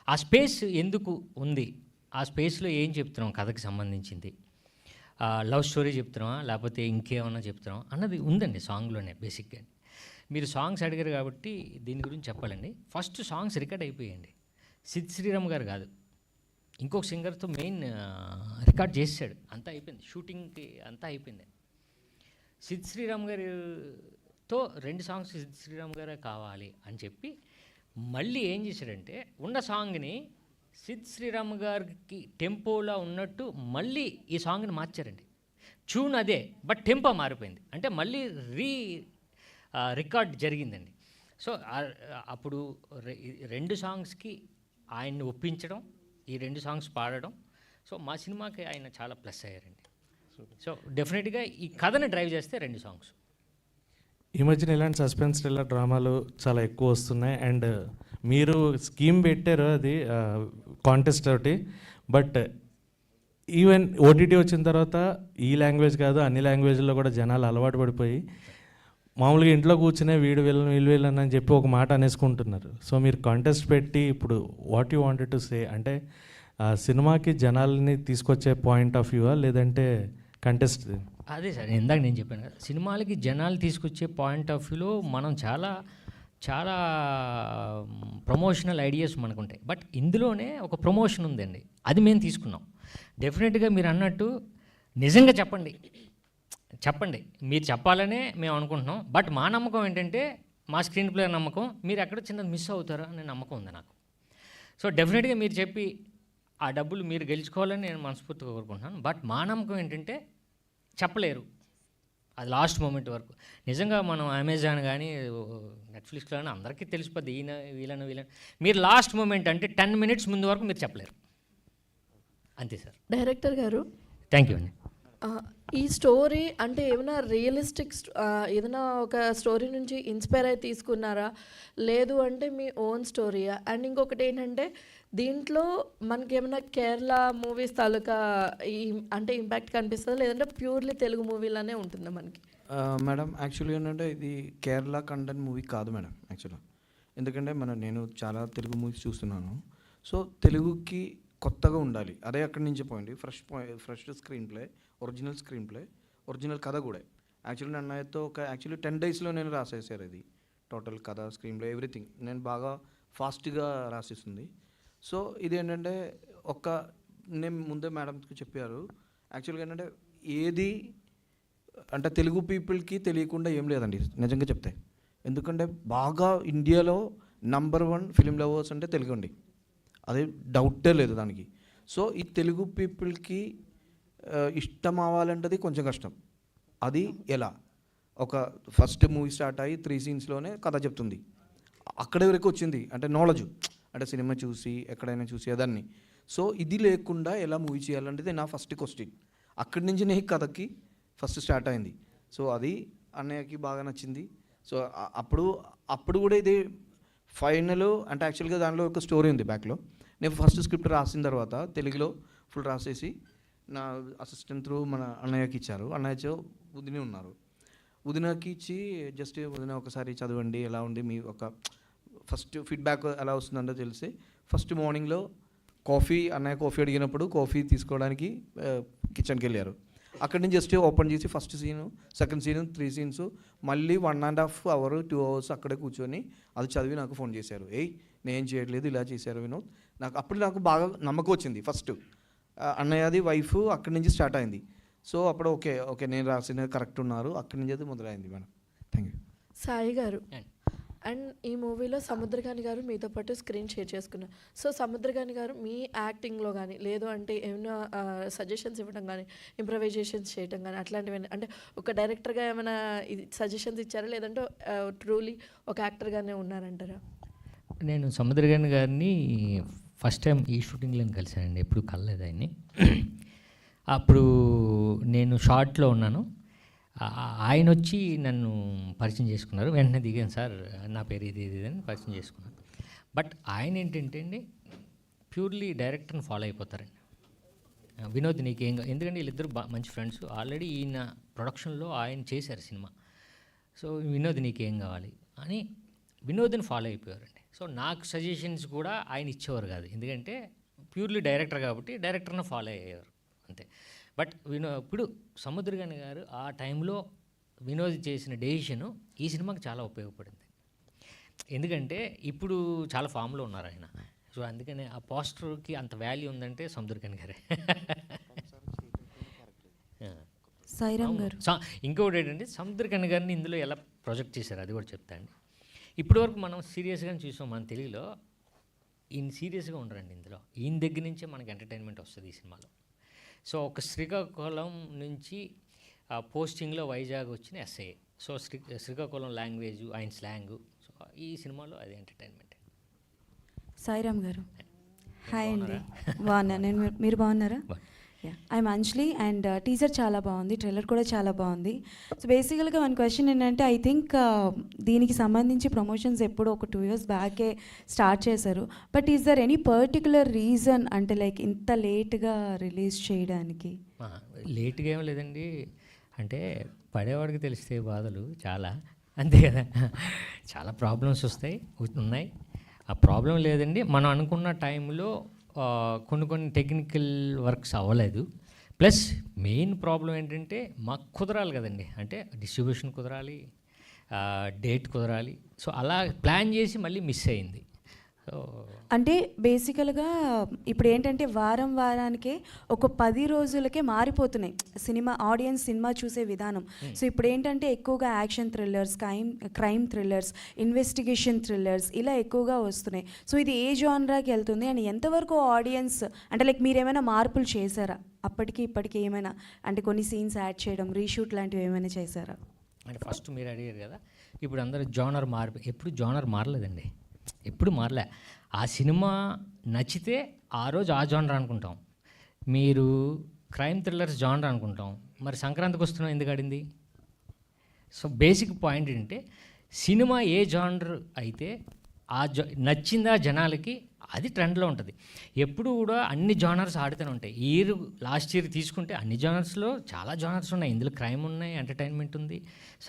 ఆ స్పేస్ ఎందుకు ఉంది, ఆ స్పేస్లో ఏం చెప్తున్నాం కథకి సంబంధించింది, లవ్ స్టోరీ చెప్తున్నామా లేకపోతే ఇంకేమన్నా చెప్తున్నాం అన్నది ఉందండి సాంగ్లోనే బేసిక్గా. మీరు సాంగ్స్ అడిగారు కాబట్టి దీని గురించి చెప్పాలండి. ఫస్ట్ సాంగ్స్ రికార్డ్ అయిపోయాయండి. సిద్ శ్రీరామ్ గారు కాదు, ఇంకొక సింగర్తో మెయిన్ రికార్డ్ చేసాడు, అంతా అయిపోయింది, షూటింగ్కి అంతా అయిపోయింది. సిద్ శ్రీరామ్ గారితో 2 సాంగ్స్ సిద్ శ్రీరామ్ గారే కావాలి అని చెప్పి మళ్ళీ ఏం చేశాడంటే ఉన్న సాంగ్ని సిద్ శ్రీరామ్ గారికి టెంపోలో ఉన్నట్టు మళ్ళీ ఈ సాంగ్ని మార్చారండి. ట్యూన్ అదే బట్ టెంపో మారిపోయింది, అంటే మళ్ళీ రికార్డ్ జరిగిందండి. సో అప్పుడు 2 సాంగ్స్కి ఆయన్ని ఒప్పించడం, ఈ 2 సాంగ్స్ పాడడం, సో మా సినిమాకి ఆయన చాలా ప్లస్ అయ్యారండి. సో డెఫినెట్గా ఈ కథని డ్రైవ్ చేస్తే 2 సాంగ్స్. ఈ మధ్యన ఇలాంటి సస్పెన్స్ థ్రిల్లర్ డ్రామాలు చాలా ఎక్కువ వస్తున్నాయి. అండ్ మీరు స్కీమ్ పెట్టారు అది కాంటెస్ట్ ఒకటి, బట్ ఈవెన్ ఓటీటీ వచ్చిన తర్వాత ఈ లాంగ్వేజ్ కాదు అన్ని లాంగ్వేజ్లో కూడా జనాలు అలవాటు పడిపోయి మామూలుగా ఇంట్లో కూర్చునే వీడు వీళ్ళని అని చెప్పి ఒక మాట అనేసుకుంటున్నారు. సో మీరు కాంటెస్ట్ పెట్టి ఇప్పుడు what you wanted to say, అంటే సినిమాకి జనాల్ని తీసుకొచ్చే పాయింట్ ఆఫ్ వ్యూవా లేదంటే కంటెస్ట్? అదే సార్ ఇందాక నేను చెప్పాను కదా, సినిమాలకి జనాలు తీసుకొచ్చే పాయింట్ ఆఫ్ వ్యూలో మనం చాలా చాలా ప్రమోషనల్ ఐడియాస్ మనకు ఉంటాయి, బట్ ఇందులోనే ఒక ప్రమోషన్ ఉందండి, అది మేము తీసుకున్నాం. డెఫినెట్గా మీరు అన్నట్టు నిజంగా చెప్పండి, మీరు చెప్పాలనే మేము అనుకుంటున్నాం. బట్ మా నమ్మకం ఏంటంటే మా స్క్రీన్ ప్లే నమ్మకం, మీరు ఎక్కడ చిన్నది మిస్ అవుతారో అనే నమ్మకం ఉంది నాకు. సో డెఫినెట్గా మీరు చెప్పి ఆ డబ్బులు మీరు గెలుచుకోవాలని నేను మనస్ఫూర్తిగా కోరుకుంటున్నాను. బట్ మా నమ్మకం ఏంటంటే చెప్పలేరు, అది లాస్ట్ మూమెంట్ వరకు. నిజంగా మనం అమెజాన్ కానీ నెట్ఫ్లిక్స్లో కానీ అందరికీ తెలిసిపోద్ది వీళ్ళని మీరు లాస్ట్ మూమెంట్ అంటే 10 minutes ముందు వరకు మీరు చెప్పలేరు, అంతే సార్. డైరెక్టర్ గారు, థ్యాంక్ యూ అండి. ఈ స్టోరీ అంటే ఏమైనా రియలిస్టిక్ ఏదైనా ఒక స్టోరీ నుంచి ఇన్స్పైర్ అయి తీసుకున్నారా, లేదు అంటే మీ ఓన్ స్టోరీయా? అండ్ ఇంకొకటి ఏంటంటే దీంట్లో మనకి ఏమైనా కేరళ మూవీస్ తాలూకా అంటే ఇంపాక్ట్ కనిపిస్తుందా, లేదంటే ప్యూర్లీ తెలుగు మూవీలానే ఉంటుందా మనకి? మేడం యాక్చువల్లీ ఏంటంటే ఇది కేరళ కంటెంట్ మూవీ కాదు మేడం యాక్చువల్గా. ఎందుకంటే నేను చాలా తెలుగు మూవీస్ చూస్తున్నాను. సో తెలుగుకి కొత్తగా ఉండాలి, అదే అక్కడి నుంచి పోయింది. Fresh screen play, original screen play, original కథ కూడా. యాక్చువల్లీ అన్నయ్యతో ఒక 10 daysలో నేను రాసేసారు ఇది టోటల్ కథ, స్క్రీన్ ప్లే, ఎవ్రీథింగ్. నేను బాగా ఫాస్ట్గా రాసిస్తుంది. సో ఇది ఏంటంటే నేను ముందే మేడంకి చెప్పారు, యాక్చువల్గా ఏంటంటే ఏది అంటే తెలుగు పీపుల్కి తెలియకుండా ఏం లేదండి నిజంగా చెప్తే. ఎందుకంటే బాగా ఇండియాలో నంబర్ 1 ఫిలిం లవర్స్ అంటే తెలుగు అండి, అదే డౌటే లేదు దానికి. సో ఈ తెలుగు పీపుల్కి ఇష్టం అవ్వాలంటది కొంచెం కష్టం. అది ఎలా? ఒక ఫస్ట్ మూవీ స్టార్ట్ అయ్యి 3 scenesలోనే కథ చెప్తుంది, అక్కడి వరకు వచ్చింది. అంటే నాలెడ్జ్, అంటే సినిమా చూసి ఎక్కడైనా చూసి అదాన్ని. సో ఇది లేకుండా ఎలా మూవీ చేయాలంటే నా ఫస్ట్ క్వశ్చన్. అక్కడి నుంచి నేను కథకి ఫస్ట్ స్టార్ట్ అయింది. సో అది అన్నయ్యకి బాగా నచ్చింది. సో అప్పుడు కూడా ఇది ఫైనల్ అంటే యాక్చువల్గా దానిలో ఒక స్టోరీ ఉంది బ్యాక్లో. నేను ఫస్ట్ స్క్రిప్ట్ రాసిన తర్వాత తెలుగులో ఫుల్ రాసేసి నా అసిస్టెంట్ త్రూ మన అన్నయ్యకి ఇచ్చారు. అన్నయ్యతో వదిన ఉన్నారు. వదినకి ఇచ్చి జస్ట్ వదిన ఒకసారి చదవండి, ఎలా ఉంది మీ ఒక ఫస్ట్ ఫీడ్బ్యాక్ ఎలా వస్తుందంటే తెలిసి ఫస్ట్ మార్నింగ్లో అన్నయ్య కాఫీ అడిగినప్పుడు కాఫీ తీసుకోవడానికి కిచెన్కి వెళ్ళారు. అక్కడి నుంచి జస్ట్ ఓపెన్ చేసి first scene, second scene, 3 scenes మళ్ళీ 1.5 అవర్ 2 అవర్స్ అక్కడే కూర్చొని అది చదివి నాకు ఫోన్ చేశారు. నేను చేయట్లేదు, ఇలా చేశారు వినోద్. నాకు బాగా నమ్మకం వచ్చింది. ఫస్ట్ అన్నయ్యది వైఫ్ అక్కడి నుంచి స్టార్ట్ అయింది. సో అప్పుడు ఓకే నేను రాసినది కరెక్ట్ ఉన్నారు, అక్కడి నుంచి అది మొదలైంది మేడం. Thank you. సాయి గారు, అండ్ ఈ మూవీలో సముద్రకాని గారు మీతో పాటు స్క్రీన్ షేర్ చేసుకున్నారు. సో సముద్రకాని గారు మీ యాక్టింగ్లో కానీ లేదు అంటే ఏమైనా సజెషన్స్ ఇవ్వడం కానీ, ఇంప్రవైజేషన్స్ చేయడం కానీ అట్లాంటివి, అంటే ఒక డైరెక్టర్గా ఏమైనా సజెషన్స్ ఇచ్చారా లేదంటే ట్రూలీ ఒక యాక్టర్గానే ఉన్నారంటారా? నేను సముద్రకాని గారిని ఫస్ట్ టైం ఈ షూటింగ్లో కలిశానండి, ఎప్పుడు కలలేదు ఆయన్ని. అప్పుడు నేను షార్ట్లో ఉన్నాను, ఆయన వచ్చి నన్ను పరిచయం చేసుకున్నారు. వెంటనే దిగాను, సార్ నా పేరు ఇది అని పరిచయం చేసుకున్నాను. బట్ ఆయన ఏంటంటే అండి ప్యూర్లీ డైరెక్టర్ని ఫాలో అయిపోతారండి. వినోద్ నీకేం ఎందుకంటే వీళ్ళిద్దరు మంచి ఫ్రెండ్స్, ఆల్రెడీ ఈయన ప్రొడక్షన్లో ఆయన చేశారు సినిమా. సో వినోద్ నీకేం కావాలి అని వినోద్ని ఫాలో అయిపోయారండి. సో నాకు సజెషన్స్ కూడా ఆయన ఇచ్చేవారు కాదు, ఎందుకంటే ప్యూర్లీ డైరెక్టర్ కాబట్టి డైరెక్టర్ని ఫాలో అయ్యేవారు అంతే. బట్ ఇప్పుడు సముద్రకాని గారు ఆ టైంలో వినోద్ చేసిన డెసిషను ఈ సినిమాకి చాలా ఉపయోగపడింది. ఎందుకంటే ఇప్పుడు చాలా ఫామ్లో ఉన్నారు ఆయన. సో అందుకని ఆ పోస్టర్కి అంత వాల్యూ ఉందంటే సముద్రకాని గారే. సాయిరామ్ గారు, ఇంకొకటి ఏంటంటే సముద్రకాని గారిని ఇందులో ఎలా ప్రొజెక్ట్ చేశారు అది కూడా చెప్తాండి. ఇప్పటివరకు మనం సీరియస్గానే చూసాం మన తెలుగులో, ఈయన సీరియస్గా ఉండరండి ఇందులో. ఈయన దగ్గర నుంచే మనకి ఎంటర్టైన్మెంట్ వస్తుంది ఈ సినిమాలో. సో ఒక శ్రీకాకుళం నుంచి పోస్టింగ్లో వైజాగ్ వచ్చిన ఎస్ఐ. సో శ్రీకాకుళం లాంగ్వేజ్, ఆయన స్లాంగు, సో ఈ సినిమాలో అది ఎంటర్టైన్మెంట్. సాయిరామ్ గారు, హాయ్ అండి. బాగున్నాను నేను, మీరు బాగున్నారా? ఐఎమ్ అంజలి అండ్ టీజర్ చాలా బాగుంది, ట్రైలర్ కూడా చాలా బాగుంది. సో బేసికల్గా వన్ క్వశ్చన్ ఏంటంటే, ఐ థింక్ దీనికి సంబంధించి ప్రమోషన్స్ ఎప్పుడో ఒక 2 years బ్యాకే స్టార్ట్ చేశారు. But is there any particular reason అంటే లైక్ ఇంత లేట్గా రిలీజ్ చేయడానికి? లేట్గా ఏం లేదండి, అంటే పడేవాడికి తెలిస్తే బాధలు చాలా, అంతే కదా. చాలా ప్రాబ్లమ్స్ ఉన్నాయి. ఆ ప్రాబ్లం లేదండి, మనం అనుకున్న టైంలో కొన్ని టెక్నికల్ వర్క్స్ అవ్వలేదు. ప్లస్ మెయిన్ ప్రాబ్లం ఏంటంటే మాకు కుదరాలి కదండి, అంటే డిస్ట్రిబ్యూషన్ కుదరాలి, డేట్ కుదరాలి. సో అలా ప్లాన్ చేసి మళ్ళీ మిస్ అయింది. సో అంటే బేసికల్గా ఇప్పుడు ఏంటంటే వారానికే ఒక 10 రోజులకే మారిపోతున్నాయి ఆడియన్స్ సినిమా చూసే విధానం. సో ఇప్పుడు ఏంటంటే ఎక్కువగా action thrillers, crime thrillers, investigation thrillers ఇలా ఎక్కువగా వస్తున్నాయి. సో ఇది ఏ జానరాకి వెళ్తుంది అని ఎంతవరకు ఆడియన్స్ అంటే లైక్ మీరు ఏమైనా మార్పులు చేశారా అప్పటికి ఇప్పటికి ఏమైనా, అంటే కొన్ని సీన్స్ యాడ్ చేయడం, రీషూట్ లాంటివి ఏమైనా చేశారా? అంటే ఫస్ట్ మీరు అడిగారు కదా, ఇప్పుడు అందరూ జానర్ ఎప్పుడు జానర్ మారలేదండి, ఎప్పుడు మారలే. ఆ సినిమా నచ్చితే ఆ రోజు ఆ జానర్ అనుకుంటాం. మీరు క్రైమ్ థ్రిల్లర్స్ జానర్ అనుకుంటాం, మరి సంక్రాంతికి వస్తున్నాం ఎందుకు ఆడింది? సో బేసిక్ పాయింట్ ఏంటంటే సినిమా ఏ జానర్ అయితే నచ్చిందా జనాలకి అది ట్రెండ్లో ఉంటుంది. ఎప్పుడు కూడా అన్ని జానర్స్ ఆడుతూనే ఉంటాయి. లాస్ట్ ఇయర్ తీసుకుంటే అన్ని జానర్స్లో చాలా జానర్స్ ఉన్నాయి. ఇందులో క్రైమ్ ఉన్నాయి, ఎంటర్టైన్మెంట్ ఉంది,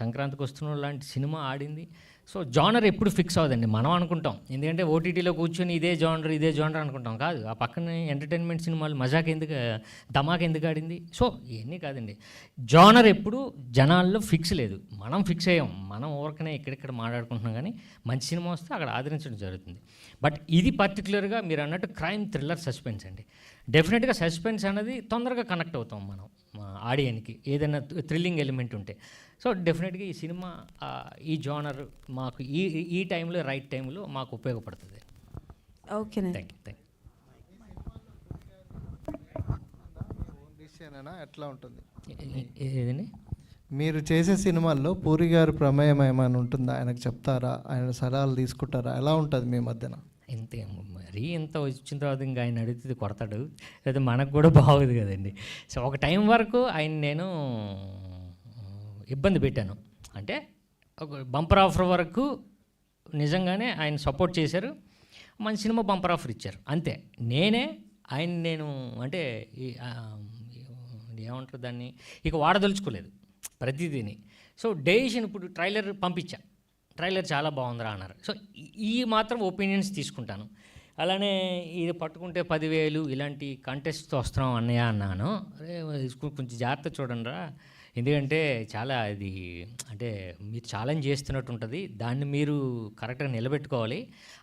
సంక్రాంతికి వస్తున్న లాంటి సినిమా ఆడింది. సో జానర్ ఎప్పుడు ఫిక్స్ అవ్వదండి, మనం అనుకుంటాం. ఎందుకంటే ఓటీటీలో కూర్చొని ఇదే జానర్ అనుకుంటాం, కాదు. ఆ పక్కన ఎంటర్టైన్మెంట్ సినిమాలు ధమాక్ ఎందుకు ఆడింది? సో ఇవన్నీ కాదండి, జానర్ ఎప్పుడు జనాల్లో ఫిక్స్ లేదు, మనం ఫిక్స్ అయ్యాం. మనం ఊరకనే ఎక్కడెక్కడ మాట్లాడుకుంటున్నాం, కానీ మంచి సినిమా వస్తే అక్కడ ఆదరించడం జరుగుతుంది. బట్ ఇది పర్టికులర్గా మీరు అన్నట్టు క్రైమ్ థ్రిల్లర్ సస్పెన్స్ అండి. డెఫినెట్గా సస్పెన్స్ అనేది తొందరగా కనెక్ట్ అవుతాం మనం ఆడియన్కి, ఏదైనా థ్రిల్లింగ్ ఎలిమెంట్ ఉంటే. సో డెఫినెట్గా ఈ సినిమా ఈ జానర్ మాకు ఈ టైంలో రైట్ టైంలో మాకు ఉపయోగపడుతుంది. Okay, thank you. ఎట్లా ఉంటుంది ఏదండి? మీరు చేసే సినిమాల్లో పూరి గారి ప్రమేయం ఏమైనా ఉంటుందా? ఆయనకు చెప్తారా, ఆయన సలహాలు తీసుకుంటారా? ఎలా ఉంటుంది మీ మధ్యన? మరీ ఇంత వచ్చిన తర్వాత ఇంకా ఆయన అడిగితే కొడతాడు, లేదా మనకు కూడా బాగోదు కదండి. సో ఒక టైం వరకు ఆయన నేను ఇబ్బంది పెట్టాను, అంటే ఒక బంపర్ ఆఫర్ వరకు నిజంగానే ఆయన సపోర్ట్ చేశారు, మంచి సినిమా బంపర్ ఆఫర్ ఇచ్చారు, అంతే. నేనే ఆయన నేను అంటే ఏమంటారు దాన్ని ఇక వాడదలుచుకోలేదు ప్రతిదీని. సో డెసిషన్ ఇప్పుడు ట్రైలర్ పంపించా, ట్రైలర్ చాలా బాగుందిరా అన్నారు. సో ఈ మాత్రం ఒపీనియన్స్ తీసుకుంటాను. అలానే ఇది పట్టుకుంటే 10,000 ఇలాంటి కంటెస్ట్తో వస్తున్నాం అన్నయ్య అన్నాను. అరే కొంచెం జాగ్రత్త చూడండిరా, ఎందుకంటే చాలా ఇది అంటే మీరు ఛాలెంజ్ చేస్తున్నట్టు ఉంటుంది, దాన్ని మీరు కరెక్ట్గా నిలబెట్టుకోవాలి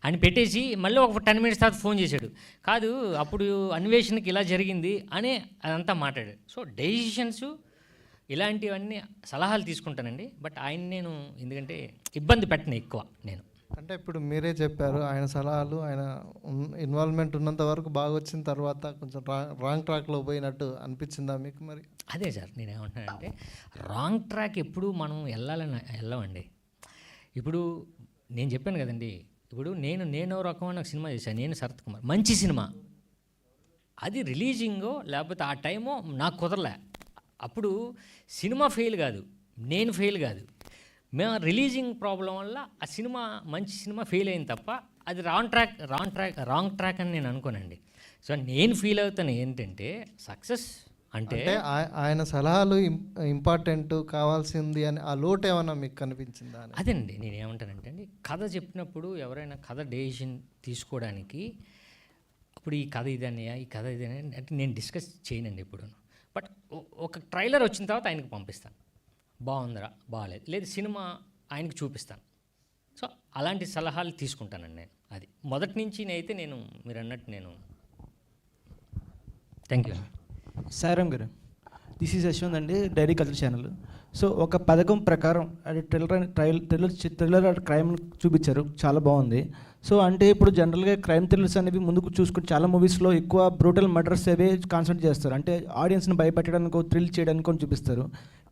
అని పెట్టేసి మళ్ళీ ఒక 10 minutes తర్వాత ఫోన్ చేశాడు. కాదు అప్పుడు అన్వేషణకి ఇలా జరిగింది అని అదంతా మాట్లాడాడు. సో డెసిషన్స్ ఇలాంటివన్నీ సలహాలు తీసుకుంటానండి. బట్ ఆయన నేను ఎందుకంటే ఇబ్బంది పెట్టను ఎక్కువ నేను. అంటే ఇప్పుడు మీరే చెప్పారు ఆయన సలహాలు ఆయన ఇన్వాల్వ్మెంట్ ఉన్నంత వరకు బాగా వచ్చిన తర్వాత కొంచెం రాంగ్ ట్రాక్లో పోయినట్టు అనిపించిందా మీకు? మరి అదే సార్ నేనేమంటున్నానంటే రాంగ్ ట్రాక్ ఎప్పుడు మనం వెళ్ళమండి. ఇప్పుడు నేను చెప్పాను కదండి, ఇప్పుడు నేను రకమైన సినిమా చేశాను, నేను శరత్ కుమార్, మంచి సినిమా, అది రిలీజింగో లేకపోతే ఆ టైమో నాకు కుదరలే. అప్పుడు సినిమా ఫెయిల్ కాదు, నేను ఫెయిల్ కాదు, మేము రిలీజింగ్ ప్రాబ్లం వల్ల ఆ సినిమా మంచి సినిమా ఫెయిల్ అయింది తప్ప అది రాంగ్ ట్రాక్ అని నేను అనుకోనండి. సో నేను ఫీల్ అవుతాను ఏంటంటే సక్సెస్ అంటే ఆయన సలహాలు ఇంపార్టెంట్ కావాల్సింది అని ఆ లోటు ఏమన్నా మీకు కనిపించిందా? అదేండి నేను ఏమంటానంటే అండి, కథ చెప్పినప్పుడు ఎవరైనా కథ డెసిషన్ తీసుకోవడానికి ఇప్పుడు ఈ కథ ఇదన్నయ్యా ఈ కథ ఇదనే అంటే నేను డిస్కస్ చేయనండి ఎప్పుడు. బట్ ఒక ట్రైలర్ వచ్చిన తర్వాత ఆయనకు పంపిస్తాను, బాగుందిరా బాగాలేదు, లేదు సినిమా ఆయనకు చూపిస్తాను. సో అలాంటి సలహాలు తీసుకుంటానండి నేను. అది మొదటి నుంచి అయితే నేను మీరు అన్నట్టు నేను. Thank you. సాయిరామ్ గారు, దిస్ ఈజ్ యశ్వంత్ అండి, డైరీ కల్చర్ ఛానల్. సో ఒక పథకం ప్రకారం అది థ్రిల్లర్ క్రైమ్ చూపించారు, చాలా బాగుంది. సో అంటే ఇప్పుడు జనరల్గా క్రైమ్ థ్రిల్లర్స్ అనేవి ముందుకు చూసుకుంటే చాలా మూవీస్లో ఎక్కువ బ్రూటల్ మర్డర్స్ అవే కాన్సన్ట్రేట్ చేస్తారు, అంటే ఆడియన్స్ని భయపెట్టడానికి థ్రిల్ చేయడానికి చూపిస్తారు.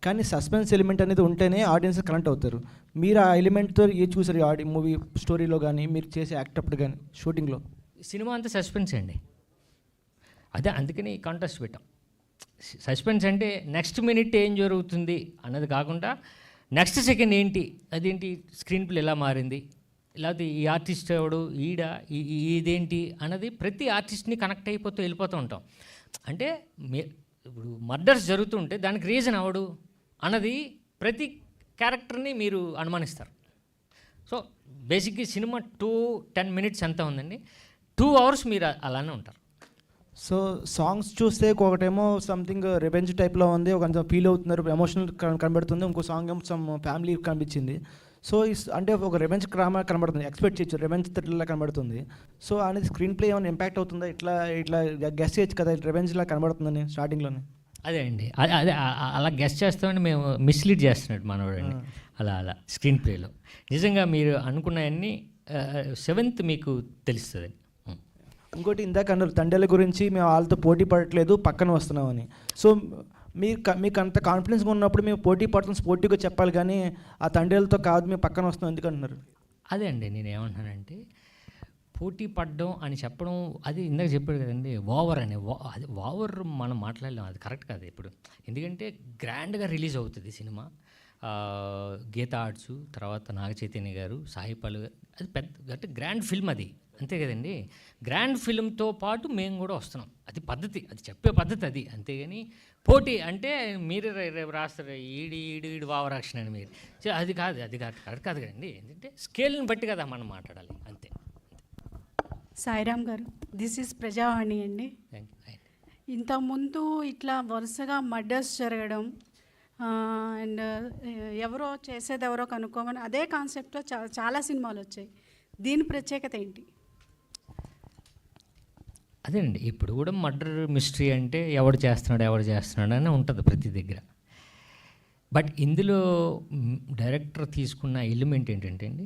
కానీ సస్పెన్స్ ఎలిమెంట్ అనేది ఉంటేనే ఆడియన్స్ కనెక్ట్ అవుతారు. మీరు ఆ ఎలిమెంట్తో ఏ చూసారు మూవీ స్టోరీలో కానీ మీరు చేసే యాక్ట్ అప్పుడు కానీ షూటింగ్లో? సినిమా అంతా సస్పెన్స్ అండి, అదే అందుకని కాంటెస్ట్ పెట్టాం. సస్పెన్స్ అంటే నెక్స్ట్ మినిట్ ఏం జరుగుతుంది అన్నది కాకుండా నెక్స్ట్ సెకండ్ ఏంటి, అదేంటి స్క్రీన్ ప్లే ఎలా మారింది, లేకపోతే ఈ ఆర్టిస్ట్ ఎవడు ఇదేంటి అన్నది ప్రతి ఆర్టిస్ట్ని కనెక్ట్ అయిపోతూ వెళ్ళిపోతూ ఉంటాం. అంటే ఇప్పుడు మర్డర్స్ జరుగుతుంటే దానికి రీజన్ అవడు అన్నది ప్రతి క్యారెక్టర్ని మీరు అనుమానిస్తారు. సో బేసిక్గా సినిమా 2-10 minutes ఎంత ఉందండి, 2 hours మీరు అలానే ఉంటారు. సో సాంగ్స్ చూస్తే ఒకటేమో సంథింగ్ రివెంజ్ టైప్లో ఉంది, ఒక ఫీల్ అవుతున్నారు, ఎమోషనల్ కనబడుతుంది, ఇంకో సాంగ్ ఏమో సమ్ ఫ్యామిలీ కనిపించింది. సో అంటే ఒక రివెంజ్ డ్రామా కనబడుతుంది, ఎక్స్పెక్ట్ చేయొచ్చు రివెంజ్ థ్రిల్లర్లా కనబడుతుంది. సో అనేది స్క్రీన్ ప్లే ఏమైనా ఇంపాక్ట్ అవుతుందా? ఇట్లా గెస్ చేయొచ్చు కదా రివెంజ్లా కనబడుతుందని స్టార్టింగ్లోనే? అదే అండి, అదే అలా గెస్ట్ చేస్తామని మేము మిస్లీడ్ చేస్తున్నట్టు మనవాడండి అలా స్క్రీన్ ప్లేలో. నిజంగా మీరు అనుకున్నవన్నీ 7th మీకు తెలుస్తుంది. ఇంకోటి ఇందాక అన్నారు తండ్రుల గురించి మేము వాళ్ళతో పోటీ పడట్లేదు పక్కన వస్తున్నామని. సో మీకు అంత కాన్ఫిడెన్స్గా ఉన్నప్పుడు మేము పోటీ పడుతున్నాం స్పోర్టివ్గా చెప్పాలి, కానీ ఆ తండ్రులతో కాదు మేము పక్కన వస్తున్నాం ఎందుకంటున్నారు? అదే అండి నేను ఏమంటున్నానంటే పోటీ పడడం అని చెప్పడం అది ఇందాక చెప్పాడు కదండి, ఓవర్ అని. అది ఓవర్ మనం మాట్లాడలేం, అది కరెక్ట్ కాదు ఇప్పుడు. ఎందుకంటే గ్రాండ్గా రిలీజ్ అవుతుంది సినిమా, గీత ఆర్ట్స్ తర్వాత నాగ చైతన్య గారు, సాయి పల్లు గారు, అది పెద్ద అంటే గ్రాండ్ ఫిల్మ్ అది, అంతే కదండి. గ్రాండ్ ఫిల్మ్తో పాటు మేము కూడా వస్తున్నాం, అది పద్ధతి, అది చెప్పే పద్ధతి అది. అంతేగాని పోటీ అంటే మీరు రేపు రాస్తారు ఈడు వావరాక్షన్ అని మీరు, అది కాదు కరెక్ట్ కాదు కదండి. ఎందుకంటే స్కేల్ని బట్టి కదా మనం మాట్లాడాలి, అంతే. సాయిరామ్ గారు, దిస్ ఈజ్ ప్రజావాణి అండి. Thank you. ఇంతకుముందు ఇట్లా వరుసగా మర్డర్స్ జరగడం అండ్ ఎవరో చేసేది ఎవరో కనుక్కోమని అదే కాన్సెప్ట్లో చాలా సినిమాలు వచ్చాయి, దీని ప్రత్యేకత ఏంటి? అదేనండి, ఇప్పుడు కూడా మర్డర్ మిస్టరీ అంటే ఎవడు చేస్తున్నాడు అని ఉంటుంది ప్రతి దగ్గర. బట్ ఇందులో డైరెక్టర్ తీసుకున్న ఎలిమెంట్ ఏంటంటే అండి,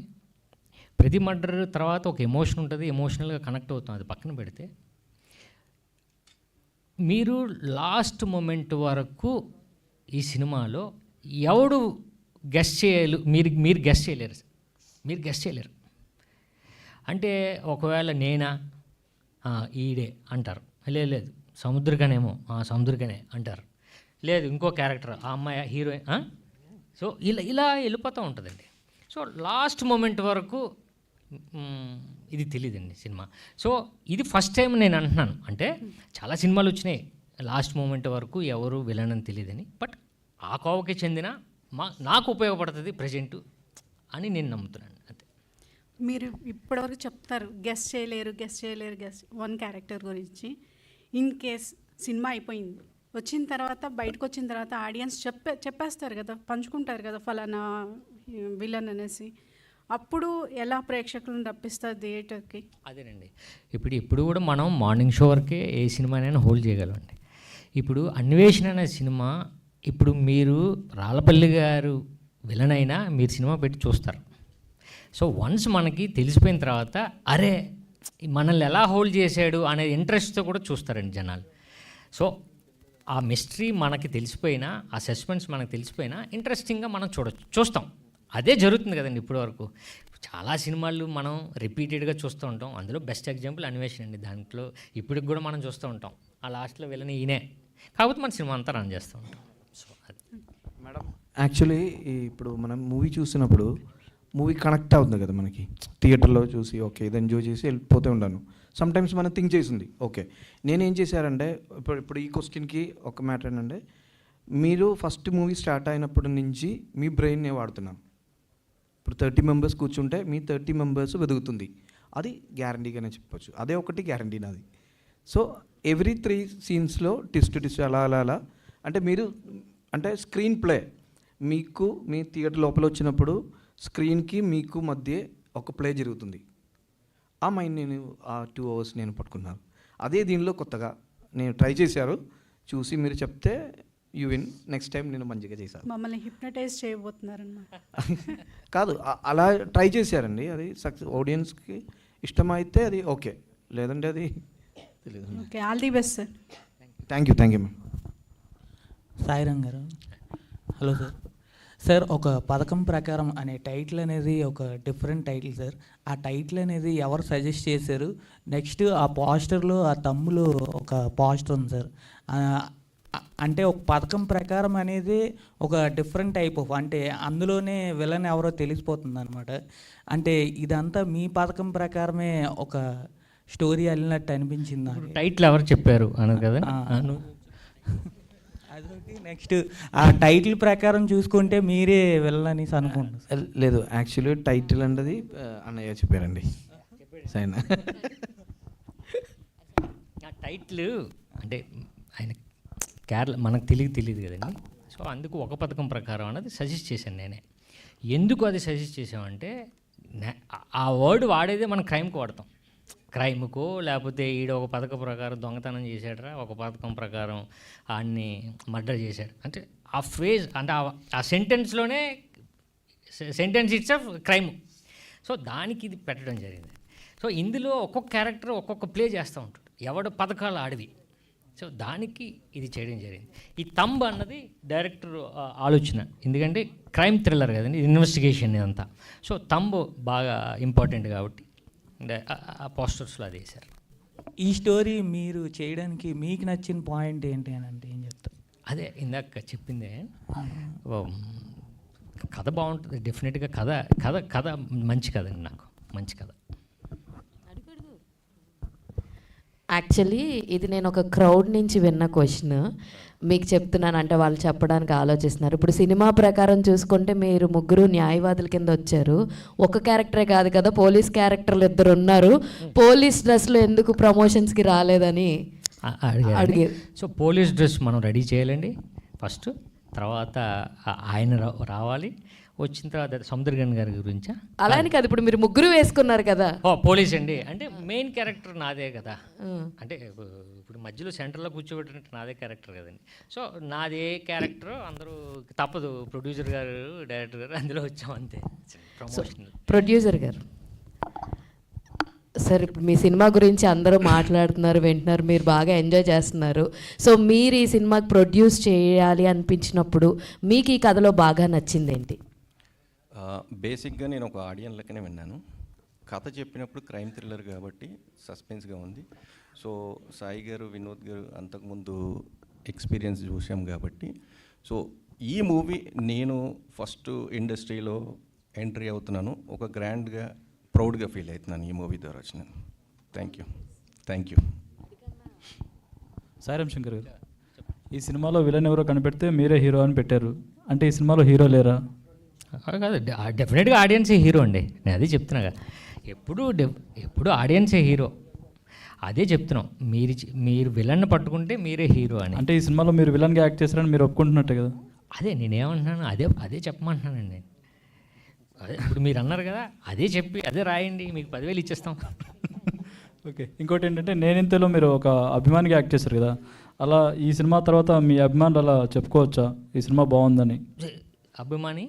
ప్రతి మర్డర్ తర్వాత ఒక ఎమోషన్ ఉంటుంది, ఎమోషనల్గా కనెక్ట్ అవుతాం, అది పక్కన పెడితే మీరు లాస్ట్ మూమెంట్ వరకు ఈ సినిమాలో ఎవడు గెస్ట్ చేయాలి మీరు గెస్ట్ చేయలేరు. అంటే ఒకవేళ నేనా ఈడే అంటారు, లేదు సముద్రగానేమో సముద్రగానే అంటారు, లేదు ఇంకో క్యారెక్టర్ ఆ అమ్మాయి హీరోయిన్. సో ఇలా వెళ్ళిపోతూ ఉంటుందండి. సో లాస్ట్ మూమెంట్ వరకు ఇది తెలియదండి సినిమా. సో ఇది ఫస్ట్ టైం నేను అంటున్నాను. అంటే చాలా సినిమాలు వచ్చినాయి లాస్ట్ మూమెంట్ వరకు ఎవరు విలన్ అని తెలియదని, బట్ ఆ కోవకి చెందిన నాకు ఉపయోగపడుతుంది ప్రజెంట్ అని నేను నమ్ముతున్నాను. అంతే. మీరు ఇప్పటివరకు చెప్తారు గెస్ చేయలేరు వన్ క్యారెక్టర్ గురించి. ఇన్ కేస్ సినిమా అయిపోయింది, వచ్చిన తర్వాత బయటకు వచ్చిన తర్వాత ఆడియన్స్ చెప్పేస్తారు కదా, పంచుకుంటారు కదా ఫలానా విలన్ అనేసి, అప్పుడు ఎలా ప్రేక్షకులను రప్పిస్తారు థియేటర్కి? అదేనండి, ఇప్పుడు కూడా మనం మార్నింగ్ షో వరకే ఏ సినిమానైనా హోల్డ్ చేయగలమండి. ఇప్పుడు అన్వేషణ అనే సినిమా, ఇప్పుడు మీరు రాళ్ళపల్లి గారు విలన్ అయినా మీరు సినిమా పెట్టి చూస్తారు. సో వన్స్ మనకి తెలిసిపోయిన తర్వాత అరే మనల్ని ఎలా హోల్డ్ చేశాడు అనే ఇంట్రెస్ట్తో కూడా చూస్తారండి జనాలు. సో ఆ మిస్టరీ మనకి తెలిసిపోయినా, ఆ సస్పెన్స్ మనకు తెలిసిపోయినా ఇంట్రెస్టింగ్గా మనం చూస్తాం. అదే జరుగుతుంది కదండి ఇప్పటి వరకు. చాలా సినిమాలు మనం రిపీటెడ్గా చూస్తూ ఉంటాం. అందులో బెస్ట్ ఎగ్జాంపుల్ అన్వేషణ అండి. దాంట్లో ఇప్పటికి కూడా మనం చూస్తూ ఉంటాం, ఆ లాస్ట్లో వెళ్ళని ఈయనే, కాకపోతే మన సినిమా అంతా రన్ చేస్తూ ఉంటాం. సో అది మేడం, యాక్చువల్లీ ఇప్పుడు మనం మూవీ చూసినప్పుడు మూవీ కనెక్ట్ అవుతుంది కదా మనకి, థియేటర్లో చూసి ఓకే ఇది ఎంజాయ్ చేసి వెళ్ళిపోతూ ఉంటాను. సమ్టైమ్స్ మనం థింక్ చేసింది ఓకే. నేనేం చేశారంటే ఇప్పుడు ఈ క్వశ్చన్కి ఒక మ్యాటర్ ఏంటంటే, మీరు ఫస్ట్ మూవీ స్టార్ట్ అయినప్పటి నుంచి మీ బ్రెయిన్నే వాడుతున్నాను. ఇప్పుడు 30 మెంబర్స్ కూర్చుంటే మీ 30 మెంబర్స్ వెతుకుతుంది, అది గ్యారంటీగానే చెప్పొచ్చు. అదే ఒకటి గ్యారంటీ నాది. సో ఎవ్రీ 3 సీన్స్లో టిస్ట్ అలా అంటే మీరు అంటే స్క్రీన్ ప్లే మీకు మీ థియేటర్ లోపల వచ్చినప్పుడు స్క్రీన్కి మీకు మధ్య ఒక ప్లే జరుగుతుంది. ఆ మైండ్ నేను ఆ 2 hours నేను పట్టుకున్నాను. అదే దీనిలో కొత్తగా నేను ట్రై చేశారు, చూసి మీరు చెప్తే యూ విన్, నెక్స్ట్ టైం నేను మంచిగా చేశాను. మమ్మల్ని హిప్నటైజ్ చేయబోతున్నారన్నమాట. కాదు, అలా ట్రై చేశారండి. అది సక్సెస్, ఆడియన్స్కి ఇష్టమైతే అది ఓకే, లేదంటే అది తెలియదు. Okay, all the best sir. Thank you ma'am. Sairam గారు, హలో సార్. సార్, ఒక పథకం ప్రకారం అనే టైటిల్ అనేది ఒక డిఫరెంట్ టైటిల్ సార్. ఆ టైటిల్ అనేది ఎవరు సజెస్ట్ చేశారు? నెక్స్ట్ ఆ పోస్టర్లో ఆ తమ్ములో ఒక పోస్టర్ ఉంది సార్. అంటే ఒక పథకం ప్రకారం అనేది ఒక డిఫరెంట్ టైప్ ఆఫ్, అంటే అందులోనే విలన్ ఎవరో తెలిసిపోతుంది అనమాట. అంటే ఇదంతా మీ పథకం ప్రకారమే ఒక స్టోరీ వెళ్ళినట్టు అనిపించింది. టైటిల్ ఎవరు చెప్పారు అన్నారు కదా. అదొకటి. నెక్స్ట్ ఆ టైటిల్ ప్రకారం చూసుకుంటే మీరే వెళ్ళని అనుకుంటున్నాను. లేదు, యాక్చువల్లీ టైటిల్ అన్నది అన్నయ్య చెప్పారండి. సైనా ఆ టైటిల్ అంటే ఆయన కేరళ మనకు తెలియదు కదండి. సో అందుకు ఒక పథకం ప్రకారం అన్నది సజెస్ట్ చేశాను నేనే. ఎందుకు అది సజెస్ట్ చేసామంటే, ఆ వర్డ్ వాడేదే మనం క్రైమ్కి వాడతాం. క్రైమ్కో లేకపోతే ఈడ ఒక పథకం ప్రకారం దొంగతనం చేశాడరా, ఒక పథకం ప్రకారం ఆడిని మర్డర్ చేశాడు అంటే ఆ ఫ్రేజ్ అంటే ఆ సెంటెన్స్లోనే sentence it's of crime. So దానికి ఇది పెట్టడం జరిగింది. సో ఇందులో ఒక్కొక్క క్యారెక్టర్ ఒక్కొక్క ప్లే చేస్తూ ఉంటాడు, ఎవడు పథకాలు ఆడివి. సో దానికి ఇది చేయడం జరిగింది. ఈ తంబ్ అన్నది డైరెక్టర్ ఆలోచన, ఎందుకంటే క్రైమ్ థ్రిల్లర్ కదండి, ఇన్వెస్టిగేషన్ ఇదంతా. సో తంబ్ బాగా ఇంపార్టెంట్ కాబట్టి ఆ పోస్టర్స్లో అది వేశారు. ఈ స్టోరీ మీరు చేయడానికి మీకు నచ్చిన పాయింట్ ఏంటి అని అంటే ఏం చెప్తారు? అదే ఇందాక చెప్పిందే, కథ బాగుంటుంది డెఫినెట్గా. కథ మంచి కథ అండి, నాకు మంచి కథ. యాక్చువల్లీ ఇది నేను ఒక క్రౌడ్ నుంచి విన్న క్వశ్చన్ మీకు చెప్తున్నాను, అంటే వాళ్ళు చెప్పడానికి ఆలోచిస్తున్నారు. ఇప్పుడు సినిమా ప్రకారం చూసుకుంటే మీరు ముగ్గురు న్యాయవాదుల కింద వచ్చారు. ఒక క్యారెక్టరే కాదు కదా, పోలీస్ క్యారెక్టర్లు 2 ఉన్నారు. పోలీస్ డ్రెస్లో ఎందుకు ప్రమోషన్స్కి రాలేదని అడిగారు. సో పోలీస్ డ్రెస్ మనం రెడీ చేయాలండి ఫస్ట్, తర్వాత ఆయన రావాలి. వచ్చిన తర్వాత సముద్రగన్ గారి గురించా? అలా అని కాదు, ఇప్పుడు మీరు ముగ్గురు వేసుకున్నారు కదా. పోలీస్ అండి, అంటే మెయిన్ క్యారెక్టర్ నాదే కదా. అంటే ఇప్పుడు మధ్యలో సెంటర్లో కూర్చోబెట్టినట్టు నాదే క్యారెక్టర్ కదండి. సో నాదే క్యారెక్టర్, అందరూ తప్పదు, ప్రొడ్యూసర్ గారు డైరెక్టర్ గారు అందులో వచ్చాం అంతే. ప్రొడ్యూసర్ గారు సార్, ఇప్పుడు మీ సినిమా గురించి అందరూ మాట్లాడుతున్నారు, వింటున్నారు, మీరు బాగా ఎంజాయ్ చేస్తున్నారు. సో మీరు ఈ సినిమాకి ప్రొడ్యూస్ చేయాలి అనిపించినప్పుడు మీకు ఈ కథలో బాగా నచ్చింది ఏంటి? బేసిక్గా నేను ఒక ఆడియన్ లెక్కనే విన్నాను. కథ చెప్పినప్పుడు క్రైమ్ థ్రిల్లర్ కాబట్టి సస్పెన్స్గా ఉంది. సో సాయి గారు, వినోద్ గారు అంతకుముందు ఎక్స్పీరియన్స్ చూసాం కాబట్టి, సో ఈ మూవీ నేను ఫస్ట్ ఇండస్ట్రీలో ఎంట్రీ అవుతున్నాను. ఒక గ్రాండ్గా ప్రౌడ్గా ఫీల్ అవుతున్నాను ఈ మూవీ ద్వారా వచ్చినాను. Thank you. సాయిరామ్ శంకర్ గారు, ఈ సినిమాలో విలన్ ఎవరో కనిపెడితే మీరే హీరో అని పెట్టారు. అంటే ఈ సినిమాలో హీరో లేరా? కాదు, డెఫినెట్గా ఆడియన్సే హీరో అండి. నేను అదే చెప్తున్నా కదా, ఎప్పుడు ఆడియన్సే హీరో. అదే చెప్తున్నాం, మీరు విలన్ పట్టుకుంటే మీరే హీరో అని. అంటే ఈ సినిమాలో మీరు విలన్గా యాక్ట్ చేశారని మీరు ఒప్పుకుంటున్నట్టే కదా? అదే నేనేమంటున్నాను, అదే చెప్పమంటున్నానండి నేను. అదే ఇప్పుడు మీరు అన్నారు కదా, అదే చెప్పి అదే రాయండి, మీకు 10,000 ఇచ్చేస్తాం. ఓకే. ఇంకోటి ఏంటంటే నేనింతలో మీరు ఒక అభిమానిగా యాక్ట్ చేశారు కదా, అలా ఈ సినిమా తర్వాత మీ అభిమానులు అలా చెప్పుకోవచ్చా ఈ సినిమా బాగుందని? అభిమాని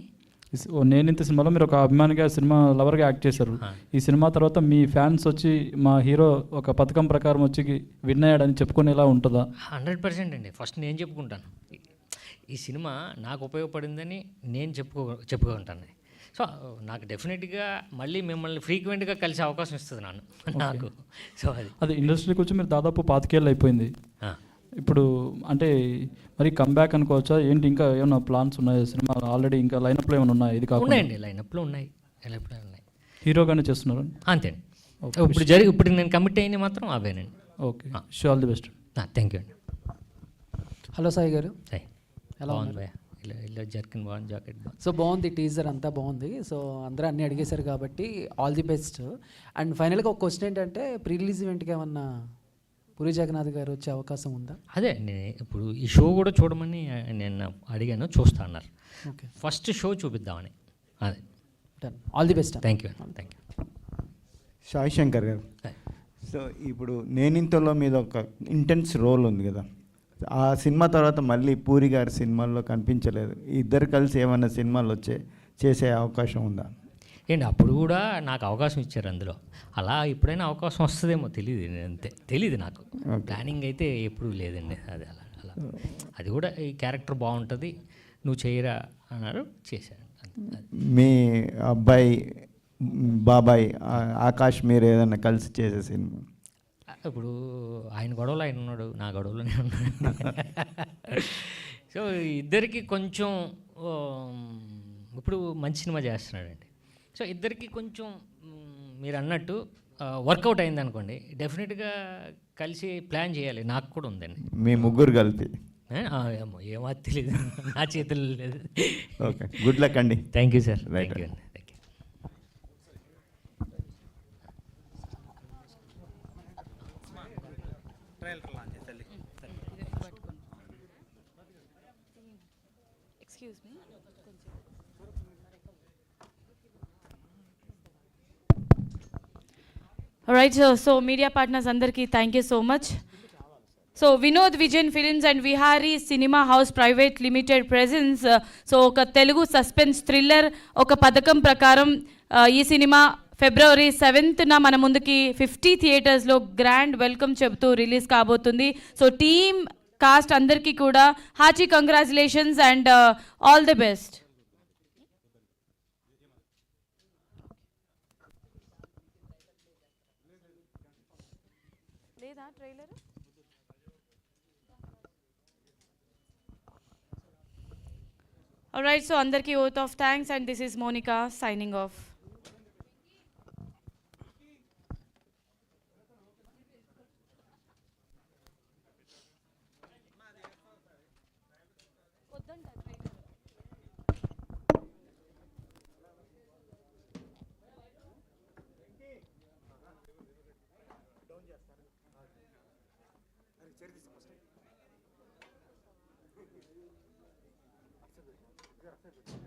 నేనింత సినిమాలో మీరు ఒక అభిమానిగా సినిమా లవర్గా యాక్ట్ చేశారు. ఈ సినిమా తర్వాత మీ ఫ్యాన్స్ వచ్చి మా హీరో ఒక పథకం ప్రకారం వచ్చి విన్ అయ్యాడని చెప్పుకునేలా ఉంటుందా? 100% అండి. ఫస్ట్ నేను చెప్పుకుంటాను, ఈ సినిమా నాకు ఉపయోగపడిందని నేను చెప్పుకుంటాను. సో నాకు డెఫినెట్గా మళ్ళీ మిమ్మల్ని ఫ్రీక్వెంట్గా కలిసే అవకాశం ఇస్తుంది నాకు. సో అది ఇండస్ట్రీకి వచ్చి మీరు దాదాపు 25 ఏళ్ళు అయిపోయింది. ఇప్పుడు అంటే మరి కమ్బ్యాక్ అనుకోవచ్చా ఏంటి? ఇంకా ఏమైనా ప్లాన్స్ ఉన్నాయి? సినిమా ఆల్రెడీ ఇంకా లైనప్లో ఏమైనా ఉన్నాయి? ఇది కాకుండా ఉన్నాయండి, లైనప్లో ఉన్నాయి. హీరోగానే చేస్తున్నారు అంతే. ఇప్పుడు నేను కమిట్ అయింది మాత్రం అవేనండి. Okay, all the best. Thank you అండి. హలో సాయి గారు, ఎలా బాగుంది భయ్యా, ఇలా జర్కిన్ బాగుంది, జాకెట్ బాగుంది. సో బాగుంది, టీజర్ అంతా బాగుంది. సో అందరూ అన్నీ అడిగేశారు కాబట్టి ఆల్ ది బెస్ట్. అండ్ ఫైనల్గా ఒక క్వశ్చన్ ఏంటంటే, ప్రీ రిలీజ్ ఈవెంట్కి ఏమన్నా పూరి జగన్నాథ్ గారు వచ్చే అవకాశం ఉందా? అదే నేను ఇప్పుడు ఈ షో కూడా చూడమని నేను అడిగాను, చూస్తా అన్నారు. ఓకే, ఫస్ట్ షో చూపిద్దామని. అదే, done. All the best. Thank you. Sai Shankar గారు, సో ఇప్పుడు నేనింతలో మీద ఒక ఇంటెన్స్ రోల్ ఉంది కదా, ఆ సినిమా తర్వాత మళ్ళీ పూరి గారి సినిమాల్లో కనిపించలేదు. ఇద్దరు కలిసి ఏమైనా సినిమాలు చేసే అవకాశం ఉందా? ఏంటి అప్పుడు కూడా నాకు అవకాశం ఇచ్చారు అందులో. అలా ఎప్పుడైనా అవకాశం వస్తుందేమో తెలియదు, అంతే తెలియదు నాకు. ప్లానింగ్ అయితే ఎప్పుడూ లేదండి. అది అలా అది కూడా ఈ క్యారెక్టర్ బాగుంటుంది, నువ్వు చేయరా అన్నారు, చేశాను. మీ అబ్బాయి బాబాయ్ ఆకాష్ మీరు ఏదైనా కలిసి చేసే సినిమా? ఇప్పుడు ఆయన గొడవలో ఆయన ఉన్నాడు, నా గొడవలోనే ఉన్నాడు. సో ఇద్దరికి కొంచెం ఇప్పుడు మంచి సినిమా చేస్తున్నాడండి. సో ఇద్దరికి కొంచెం మీరు అన్నట్టు వర్కౌట్ అయింది అనుకోండి, డెఫినెట్గా కలిసి ప్లాన్ చేయాలి. నాకు కూడా ఉందండి. మీ ముగ్గురు కలిపి? ఏమో తెలియదు, నా చేతుల్లో లేదు. ఓకే, గుడ్ లక్ అండి. Thank you sir. Thank you అండి. Alright, so media partners andarki thank you so much. So Vinod Vision Films and Vihari Cinema House Private Limited presents so oka Telugu suspense thriller oka padakam prakaram ee cinema February 7th na mana munduki 50 theaters lo grand welcome cheptu release kabotundi. So team cast andarki kuda hearty congratulations and all the best. Alright, so andarki oath of thanks and this is Monica signing off. Gracias.